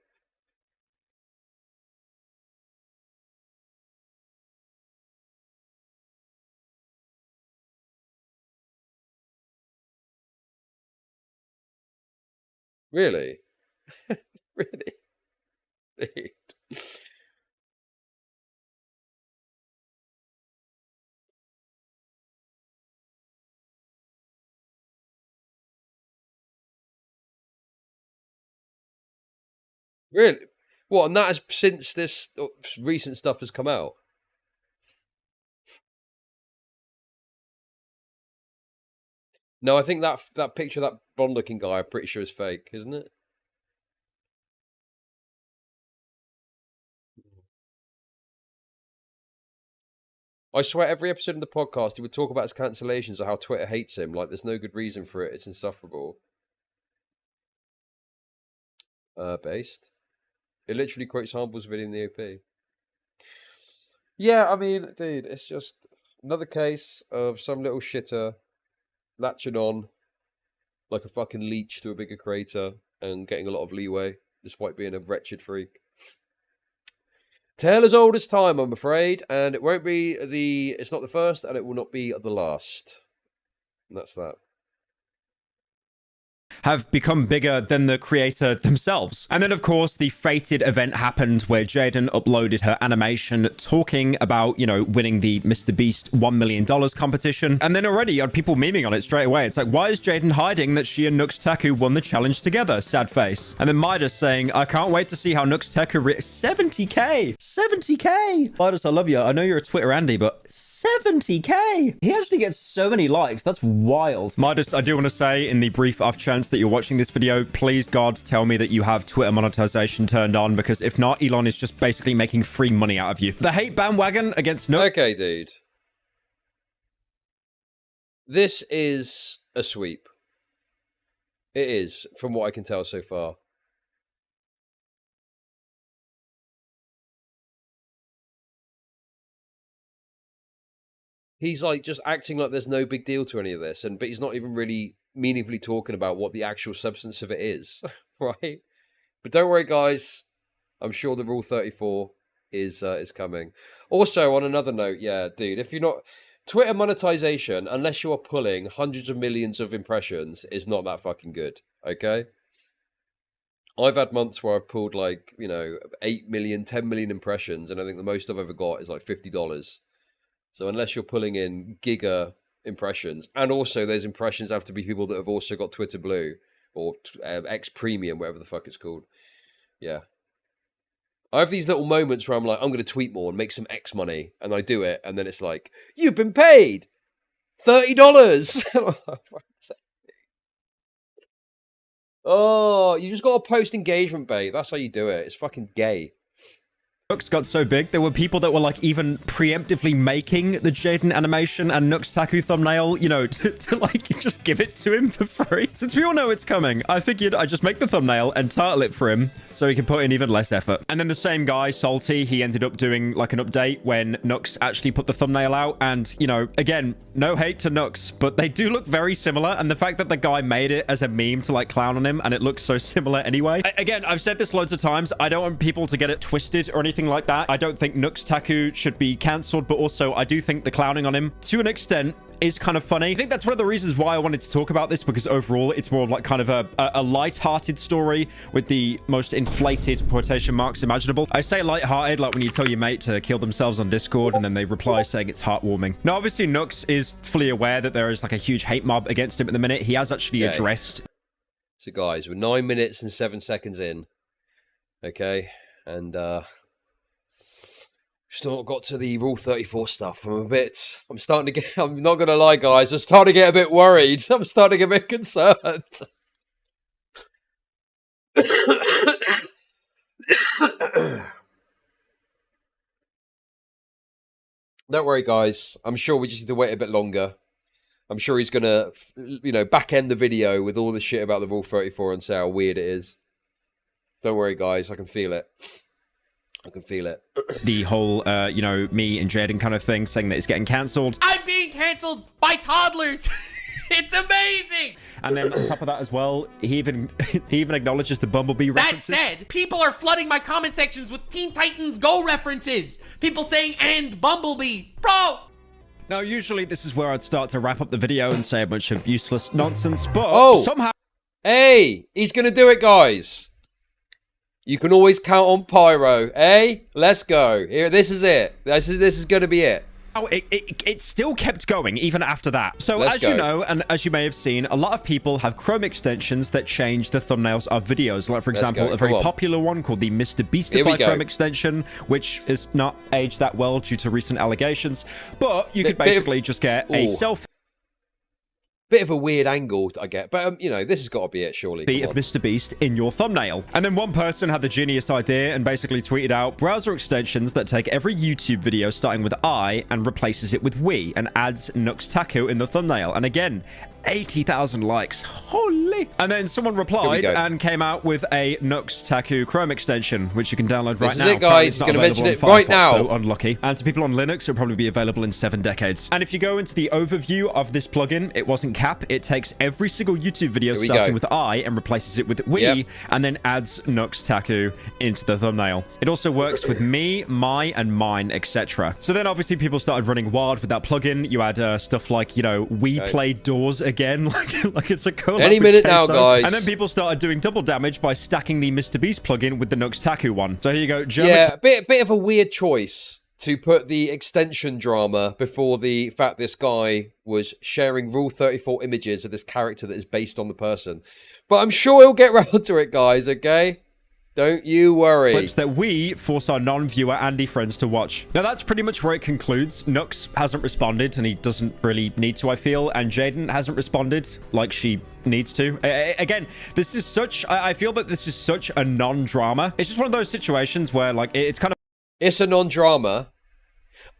Really? Really? Dude. Really? What, and that is since this recent stuff has come out? No, I think that picture of that blonde-looking guy, I'm pretty sure is fake, isn't it? I swear every episode of the podcast he would talk about his cancellations or how Twitter hates him, like there's no good reason for it, it's insufferable. Based. It literally quotes Humble's video in the OP. Yeah, I mean, dude, it's just another case of some little shitter latching on like a fucking leech to a bigger creator and getting a lot of leeway, despite being a wretched freak. Tale as old as time, I'm afraid, and it won't be it's not the first, and it will not be the last. And that's that. Have become bigger than the creator themselves. And then, of course, the fated event happened where Jaden uploaded her animation talking about, you know, winning the Mr. Beast $1 million competition. And then already you had people memeing on it straight away. It's like, why is Jaden hiding that she and Nux Taku won the challenge together? Sad face. And then Midas saying, I can't wait to see how Nux Taku 70k! 70k! Midas, I love you. I know you're a Twitter Andy, but 70k! He actually gets so many likes. That's wild. Midas, I do want to say in the brief off chance that you're watching this video, please God tell me that you have Twitter monetization turned on, because if not, Elon is just basically making free money out of you. The hate bandwagon against no... Okay, dude. This is a sweep. It is, from what I can tell so far. He's like just acting like there's no big deal to any of this, but he's not even really meaningfully talking about what the actual substance of it is, right? But don't worry, guys. I'm sure the Rule 34 is coming. Also, on another note, yeah, dude, if you're not... Twitter monetization, unless you are pulling hundreds of millions of impressions, is not that fucking good, okay? I've had months where I've pulled like, you know, 8 million, 10 million impressions, and I think the most I've ever got is like $50. So unless you're pulling in giga impressions, and also those impressions have to be people that have also got Twitter Blue or X Premium, whatever the fuck it's called. Yeah. I have these little moments where I'm like, I'm going to tweet more and make some X money, and I do it, and then it's like, you've been paid $30. Oh, you just got to post engagement bait. That's how you do it. It's fucking gay. Nux got so big, there were people that were like even preemptively making the Jaden animation and Nux Taku thumbnail, you know, to like just give it to him for free. Since we all know it's coming, I figured I'd just make the thumbnail and title it for him so he can put in even less effort. And then the same guy, Salty, he ended up doing like an update when Nux actually put the thumbnail out. And, you know, again, no hate to Nux, but they do look very similar. And the fact that the guy made it as a meme to like clown on him and it looks so similar anyway. Again, I've said this loads of times. I don't want people to get it twisted or anything like that. I don't think Nux Taku should be cancelled, but also I do think the clowning on him to an extent is kind of funny. I think that's one of the reasons why I wanted to talk about this, because overall it's more of like kind of a light-hearted story with the most inflated quotation marks imaginable. I say light-hearted like when you tell your mate to kill themselves on Discord and then they reply saying it's heartwarming. Now obviously Nux is fully aware that there is like a huge hate mob against him at the minute. He has actually addressed. So guys, we're 9 minutes and 7 seconds in. Okay, and still not got to the Rule 34 stuff. I'm starting to get, I'm not going to lie, guys, I'm starting to get a bit worried. I'm starting to get a bit concerned. Don't worry, guys. I'm sure we just need to wait a bit longer. I'm sure he's going to, you know, back end the video with all the shit about the Rule 34 and say how weird it is. Don't worry, guys. I can feel it. I can feel it. The whole, you know, me and Jaden kind of thing, saying that it's getting cancelled. I'm being cancelled by toddlers. It's amazing. And then on top of that as well, he even acknowledges the Bumblebee references. That said, people are flooding my comment sections with Teen Titans Go references. People saying, and Bumblebee. Bro. Now, usually this is where I'd start to wrap up the video and say a bunch of useless nonsense, but somehow... Hey, he's going to do it, guys. You can always count on Pyro, eh? Let's go. Here, this is it. This is going to be it. Oh, it still kept going even after that. So as you know, and as you may have seen, a lot of people have Chrome extensions that change the thumbnails of videos. Like, for example, a very popular one called the Mr Beastify Chrome extension, which is not aged that well due to recent allegations. But you could basically just get a selfie. Bit of a weird angle, I get. But, you know, this has got to be it, surely. Of Mr. Beast in your thumbnail. And then one person had the genius idea and basically tweeted out browser extensions that take every YouTube video starting with I and replaces it with we and adds Nux Taku in the thumbnail. And again, 80,000 likes. Holy. And then someone replied and came out with a Nux Taku Chrome extension, which you can download right now. This is it, guys. He's going to mention it right now. So unlucky. And to people on Linux, it'll probably be available in 7 decades. And if you go into the overview of this plugin, it wasn't cap. It takes every single YouTube video starting with I and replaces it with we, and then adds Nux Taku into the thumbnail. It also works with me, my, and mine, etc. So then obviously people started running wild with that plugin. You had stuff like, you know, we play doors again, like it's a collab. Any minute now, guys. And then people started doing double damage by stacking the Mr. Beast plugin with the Nux Taku one. So here you go. Yeah, bit of a weird choice to put the extension drama before the fact this guy was sharing Rule 34 images of this character that is based on the person. But I'm sure he'll get round to it, guys, okay? Don't you worry. Clips that we force our non-viewer Andy friends to watch. Now, that's pretty much where it concludes. Nux hasn't responded, and he doesn't really need to, I feel. And Jaden hasn't responded like she needs to. Again, this is such... I feel that this is such a non-drama. It's just one of those situations where, like, it's kind of... It's a non-drama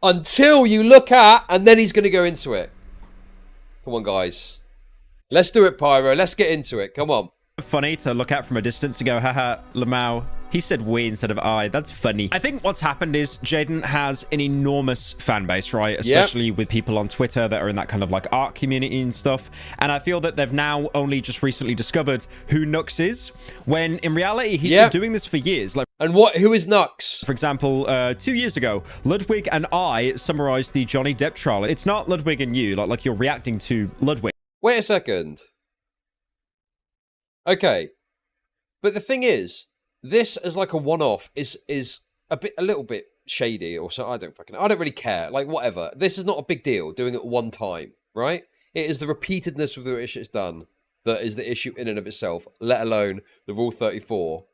until you look at, and then he's going to go into it. Come on, guys. Let's do it, Pyro. Let's get into it. Come on. Funny to look at from a distance and go, haha, Lamau. He said we instead of I. That's funny. I think what's happened is Jaden has an enormous fan base, right? Especially with people on Twitter that are in that kind of like art community and stuff. And I feel that they've now only just recently discovered who Nux is, when in reality he's been doing this for years. Like, and who is Nux? For example, 2 years ago, Ludwig and I summarized the Johnny Depp trial. It's not Ludwig and you, like you're reacting to Ludwig. Wait a second. Okay, but the thing is, this as like a one-off is a little bit shady, or so. I don't really care. Like whatever. This is not a big deal. Doing it one time. right? It is the repeatedness with which it's done that is the issue in and of itself, let alone the Rule 34,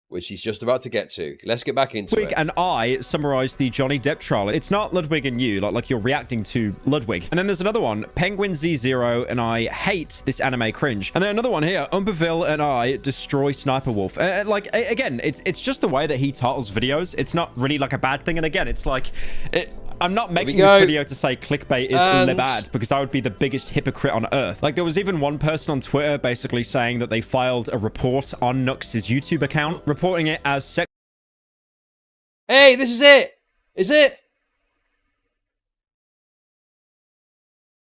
which he's just about to get to. Let's get back into it. And I summarized the Johnny Depp trial. It's not Ludwig and you, like you're reacting to Ludwig. And then there's another one, Penguin Z0 and I hate this anime cringe. And then another one here, Umberville and I destroy Sniper Wolf. Again, it's just the way that he titles videos. It's not really like a bad thing. And again, it's like... I'm not making this video to say clickbait is bad, because I would be the biggest hypocrite on earth. Like, there was even one person on Twitter basically saying that they filed a report on Nux's YouTube account, reporting it as sex. Hey, this is it! Is it?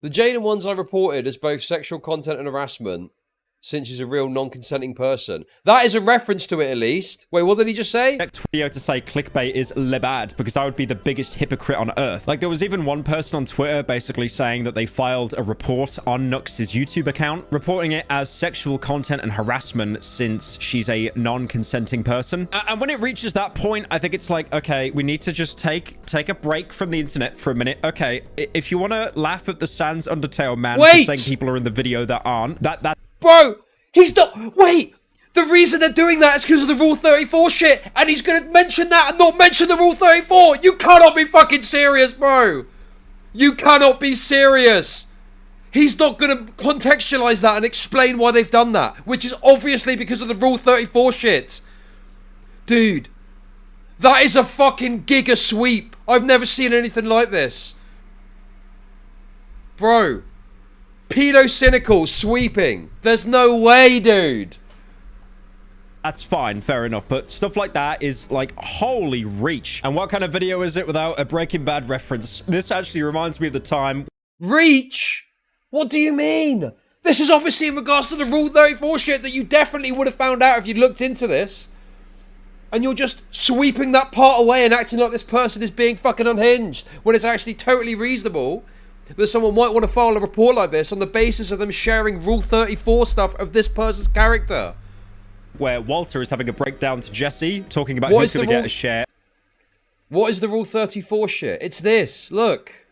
The Jaden ones I reported as both sexual content and harassment, since he's a real non-consenting person. That is a reference to it, at least. Wait, what did he just say? Video to say clickbait is bad, because I would be the biggest hypocrite on earth. Like, there was even one person on Twitter basically saying that they filed a report on Nux's YouTube account, reporting it as sexual content and harassment since she's a non-consenting person. And when it reaches that point, I think it's like, okay, we need to just take a break from the internet for a minute. Okay, if you want to laugh at the Sans Undertale man for saying people are in the video that aren't, that Bro, he's not... Wait! The reason they're doing that is because of the Rule 34 shit, and he's gonna mention that and not mention the Rule 34! You cannot be fucking serious, bro! You cannot be serious! He's not gonna contextualize that and explain why they've done that, which is obviously because of the Rule 34 shit. Dude, that is a fucking giga sweep. I've never seen anything like this. Bro. Pyrocynical sweeping. There's no way, dude. That's fine, fair enough. But stuff like that is like, holy reach. And what kind of video is it without a Breaking Bad reference? This actually reminds me of the time... Reach? What do you mean? This is obviously in regards to the Rule 34 shit that you definitely would have found out if you'd looked into this. And you're just sweeping that part away and acting like this person is being fucking unhinged, when it's actually totally reasonable that someone might want to file a report like this on the basis of them sharing Rule 34 stuff of this person's character. Where Walter is having a breakdown to Jesse, talking about who's going to get a share. What is the Rule 34 shit? It's this. Look.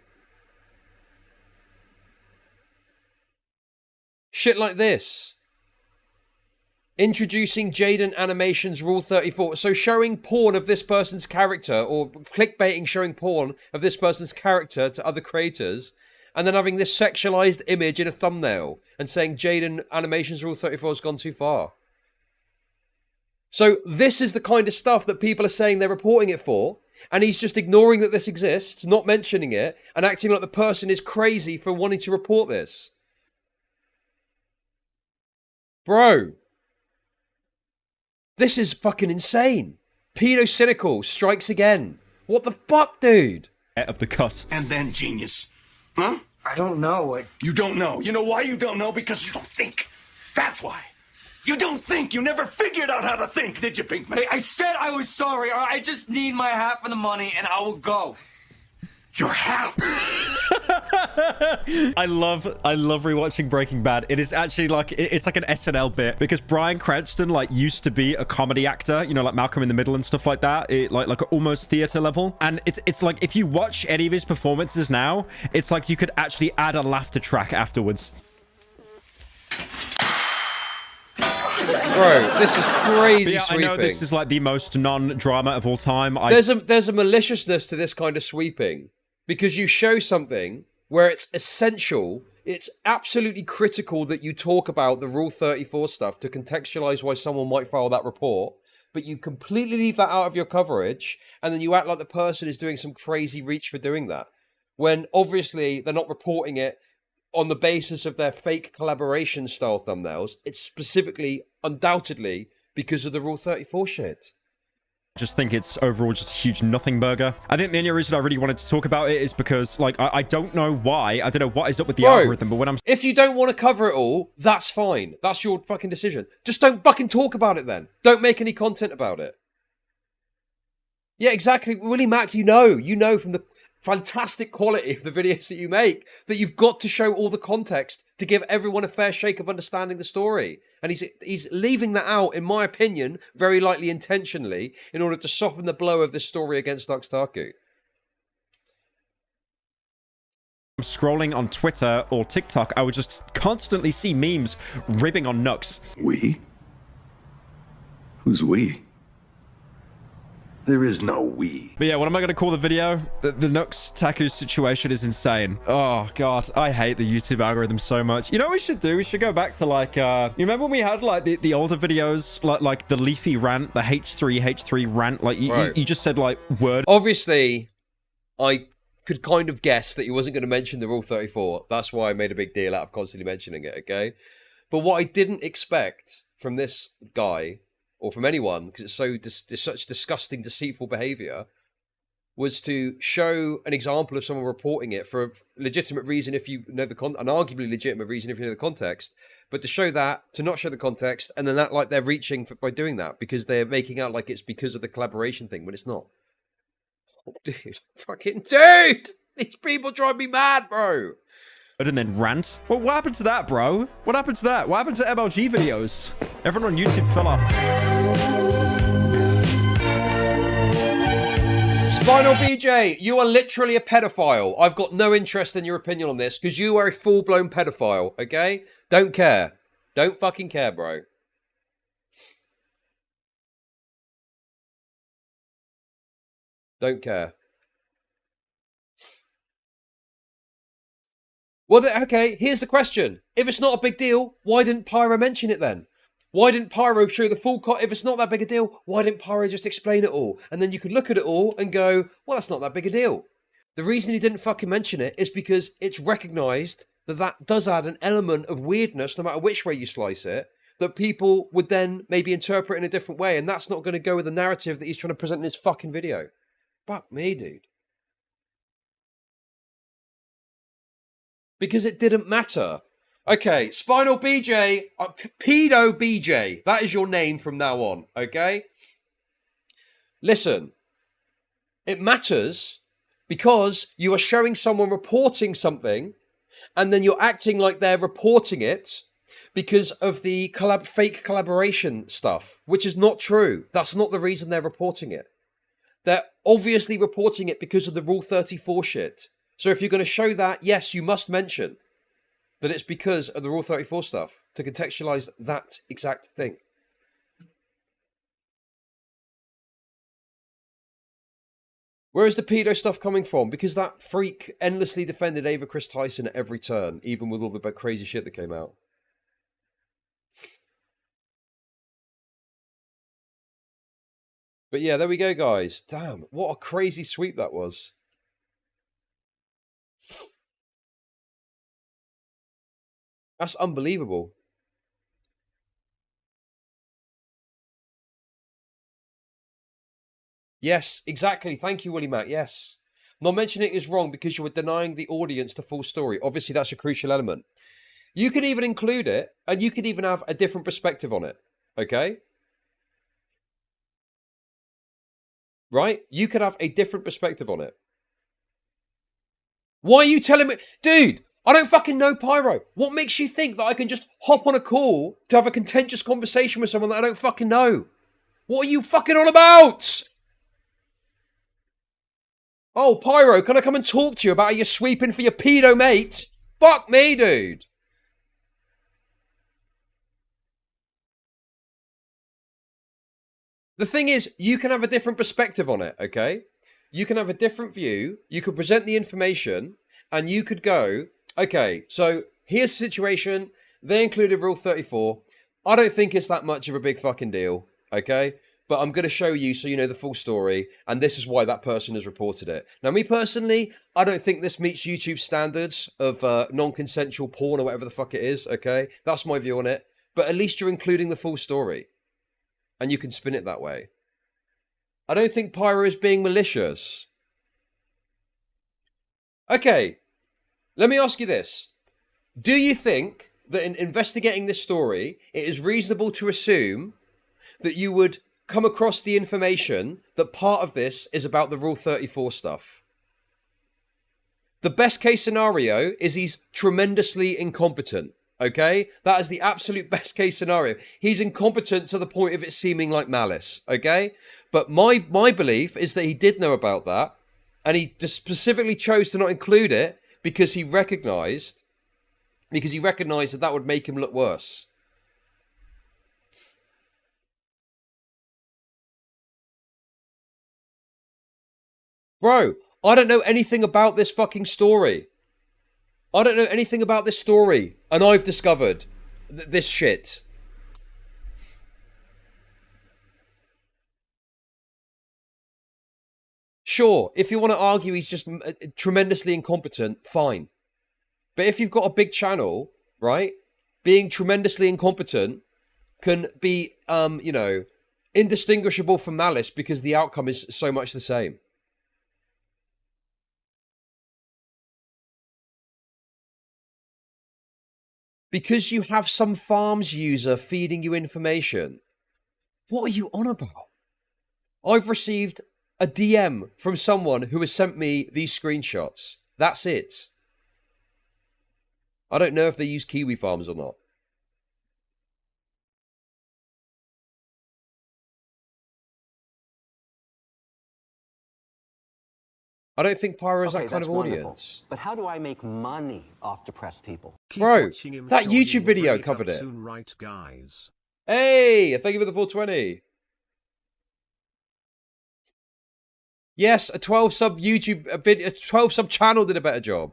Shit like this. Introducing Jaden Animations Rule 34. So showing porn of this person's character, or clickbaiting showing porn of this person's character to other creators, and then having this sexualized image in a thumbnail and saying Jaden Animations Rule 34 has gone too far. So this is the kind of stuff that people are saying they're reporting it for, and he's just ignoring that this exists, not mentioning it, and acting like the person is crazy for wanting to report this. Bro. This is fucking insane. Pyrocynical strikes again. What the fuck, dude? Of the cut. And then genius. Huh? I don't know. You don't know. You know why you don't know? Because you don't think. That's why. You don't think. You never figured out how to think, did you, Pinkman? Hey, I said I was sorry. I just need my half of the money and I will go. Your half. I love rewatching Breaking Bad. It is actually like, it's like an SNL bit, because Bryan Cranston like used to be a comedy actor, you know, like Malcolm in the Middle and stuff like that, like almost theater level. And it's like, if you watch any of his performances now, it's like you could actually add a laughter track afterwards. Bro, this is crazy sweeping. I know this is like the most non-drama of all time. There's a maliciousness to this kind of sweeping, because you show something where it's essential, it's absolutely critical that you talk about the Rule 34 stuff to contextualize why someone might file that report, but you completely leave that out of your coverage, and then you act like the person is doing some crazy reach for doing that, when obviously they're not reporting it on the basis of their fake collaboration style thumbnails. It's specifically, undoubtedly, because of the Rule 34 shit. I just think it's overall just a huge nothing burger. I think the only reason I really wanted to talk about it is because, like, I don't know why. I don't know what is up with the algorithm, but when I'm... If you don't want to cover it all, that's fine. That's your fucking decision. Just don't fucking talk about it then. Don't make any content about it. Yeah, exactly. Willie Mac, you know from the fantastic quality of the videos that you make that you've got to show all the context to give everyone a fair shake of understanding the story. And he's leaving that out, in my opinion, very likely intentionally, in order to soften the blow of this story against Nux Taku. scrolling on Twitter or TikTok, I would just constantly see memes ribbing on Nux. We? Who's we? There is no we. But yeah, what am I going to call the video? The Nux Taku situation is insane. Oh, God. I hate the YouTube algorithm so much. You know what we should do? We should go back to, like, you remember when we had, like, the older videos, like the Leafy rant, the H3 rant? Like, you just said, like, word. Obviously, I could kind of guess that he wasn't going to mention the Rule 34. That's why I made a big deal out of constantly mentioning it, okay? But what I didn't expect from this guy, or from anyone, because it's so such disgusting, deceitful behavior, was to show an example of someone reporting it for a legitimate reason if you know the an arguably legitimate reason if you know the context, but to show that, to not show the context, and then that like they're reaching for, by doing that because they're making out like it's because of the collaboration thing, when it's not. Oh, dude, fucking dude! These people drive me mad, bro! And then rant. Well, what happened to that, bro? What happened to that? What happened to MLG videos? Everyone on YouTube fell off. Spinal BJ, you are literally a pedophile. I've got no interest in your opinion on this because you are a full-blown pedophile, okay? Don't care. Don't fucking care, bro. Don't care. Well, okay, here's the question. If it's not a big deal, why didn't Pyro mention it then? Why didn't Pyro show the full if it's not that big a deal, why didn't Pyro just explain it all? And then you could look at it all and go, well, that's not that big a deal. The reason he didn't fucking mention it is because it's recognised that that does add an element of weirdness, no matter which way you slice it, that people would then maybe interpret in a different way, and that's not going to go with the narrative that he's trying to present in his fucking video. Fuck me, dude. Because it didn't matter. Okay, Spinal BJ, Pedo BJ, that is your name from now on, okay? Listen, it matters because you are showing someone reporting something and then you're acting like they're reporting it because of the fake collaboration stuff, which is not true. That's not the reason they're reporting it. They're obviously reporting it because of the Rule 34 shit. So if you're going to show that, yes, you must mention that it's because of the Rule 34 stuff to contextualize that exact thing. Where is the pedo stuff coming from? Because that freak endlessly defended Ava Chris Tyson at every turn, even with all the crazy shit that came out. But yeah, there we go, guys. Damn, what a crazy sweep that was. That's unbelievable. Yes, exactly. Thank you, Willie Matt. Yes. Not mentioning it is wrong because you were denying the audience the full story. Obviously, that's a crucial element. You could even include it, and you could even have a different perspective on it. Okay? Right? You could have a different perspective on it. Why are you telling me? Dude, I don't fucking know Pyro. What makes you think that I can just hop on a call to have a contentious conversation with someone that I don't fucking know? What are you fucking on about? Oh, Pyro, can I come and talk to you about how you're sweeping for your pedo mate? Fuck me, dude. The thing is, you can have a different perspective on it, okay? You can have a different view. You could present the information and you could go, okay, so here's the situation. They included Rule 34. I don't think it's that much of a big fucking deal, okay? But I'm going to show you so you know the full story, and this is why that person has reported it. Now, me personally, I don't think this meets YouTube standards of non-consensual porn or whatever the fuck it is, okay? That's my view on it. But at least you're including the full story, and you can spin it that way. I don't think Pyro is being malicious. Okay, let me ask you this. Do you think that in investigating this story, it is reasonable to assume that you would come across the information that part of this is about the Rule 34 stuff? The best case scenario is he's tremendously incompetent, okay? That is the absolute best case scenario. He's incompetent to the point of it seeming like malice, okay? But my belief is that he did know about that, and he just specifically chose to not include it because he recognized that that would make him look worse. Bro, I don't know anything about this fucking story. I don't know anything about this story, and I've discovered this shit. Sure, if you want to argue he's just tremendously incompetent, fine. But if you've got a big channel, right, being tremendously incompetent can be, you know, indistinguishable from malice because the outcome is so much the same. Because you have some farms user feeding you information. What are you on about? I've received a DM from someone who has sent me these screenshots. That's it. I don't know if they use Kiwi Farms or not. I don't think Pyro is that kind of audience. But how do I make money off depressed people? Bro, that YouTube video covered it. Soon, right, guys? Hey, thank you for the 420. Yes, a 12 sub YouTube video, a 12 sub channel did a better job.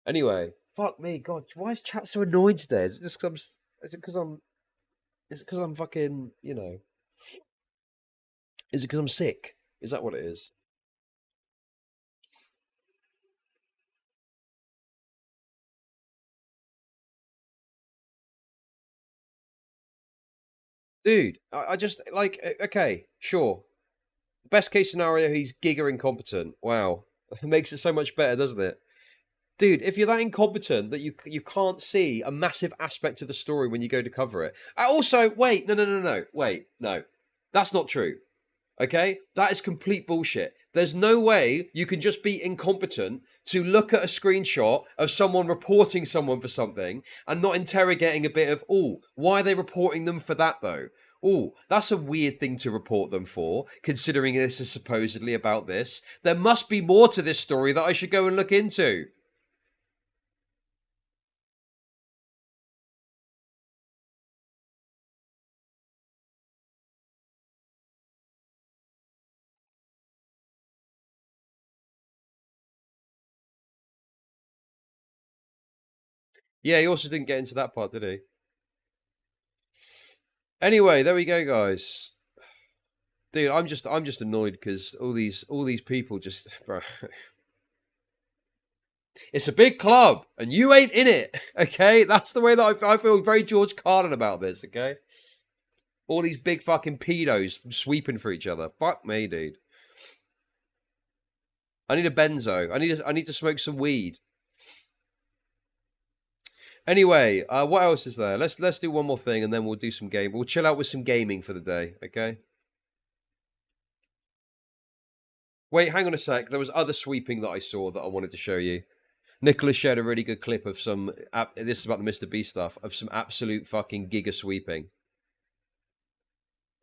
Anyway, fuck me, God, why is chat so annoyed today? Is it just because is it because I'm fucking, you know? Is it because I'm sick? Is that what it is? Dude, I just, like, okay, sure. Best case scenario, he's giga incompetent. Wow. It makes it so much better, doesn't it? Dude, if you're that incompetent that you can't see a massive aspect of the story when you go to cover it. Also, wait, no. Wait, no. That's not true. Okay? That is complete bullshit. There's no way you can just be incompetent to look at a screenshot of someone reporting someone for something and not interrogating a bit of, oh, why are they reporting them for that though? Oh, that's a weird thing to report them for, considering this is supposedly about this. There must be more to this story that I should go and look into. Yeah, he also didn't get into that part, did he? Anyway, there we go, guys. Dude, I'm just annoyed because all these people just, bro. It's a big club, and you ain't in it. Okay, that's the way that I feel very George Carlin about this. Okay, all these big fucking pedos sweeping for each other. Fuck me, dude. I need a benzo. I need to smoke some weed. Anyway, what else is there? Let's do one more thing, and then we'll do some game. We'll chill out with some gaming for the day. Okay. Wait, hang on a sec. There was other sweeping that I saw that I wanted to show you. Nicholas shared a really good clip of some, this is about the Mr. Beast stuff, of some absolute fucking giga sweeping.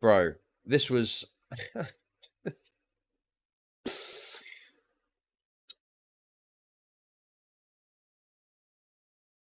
Bro, this was,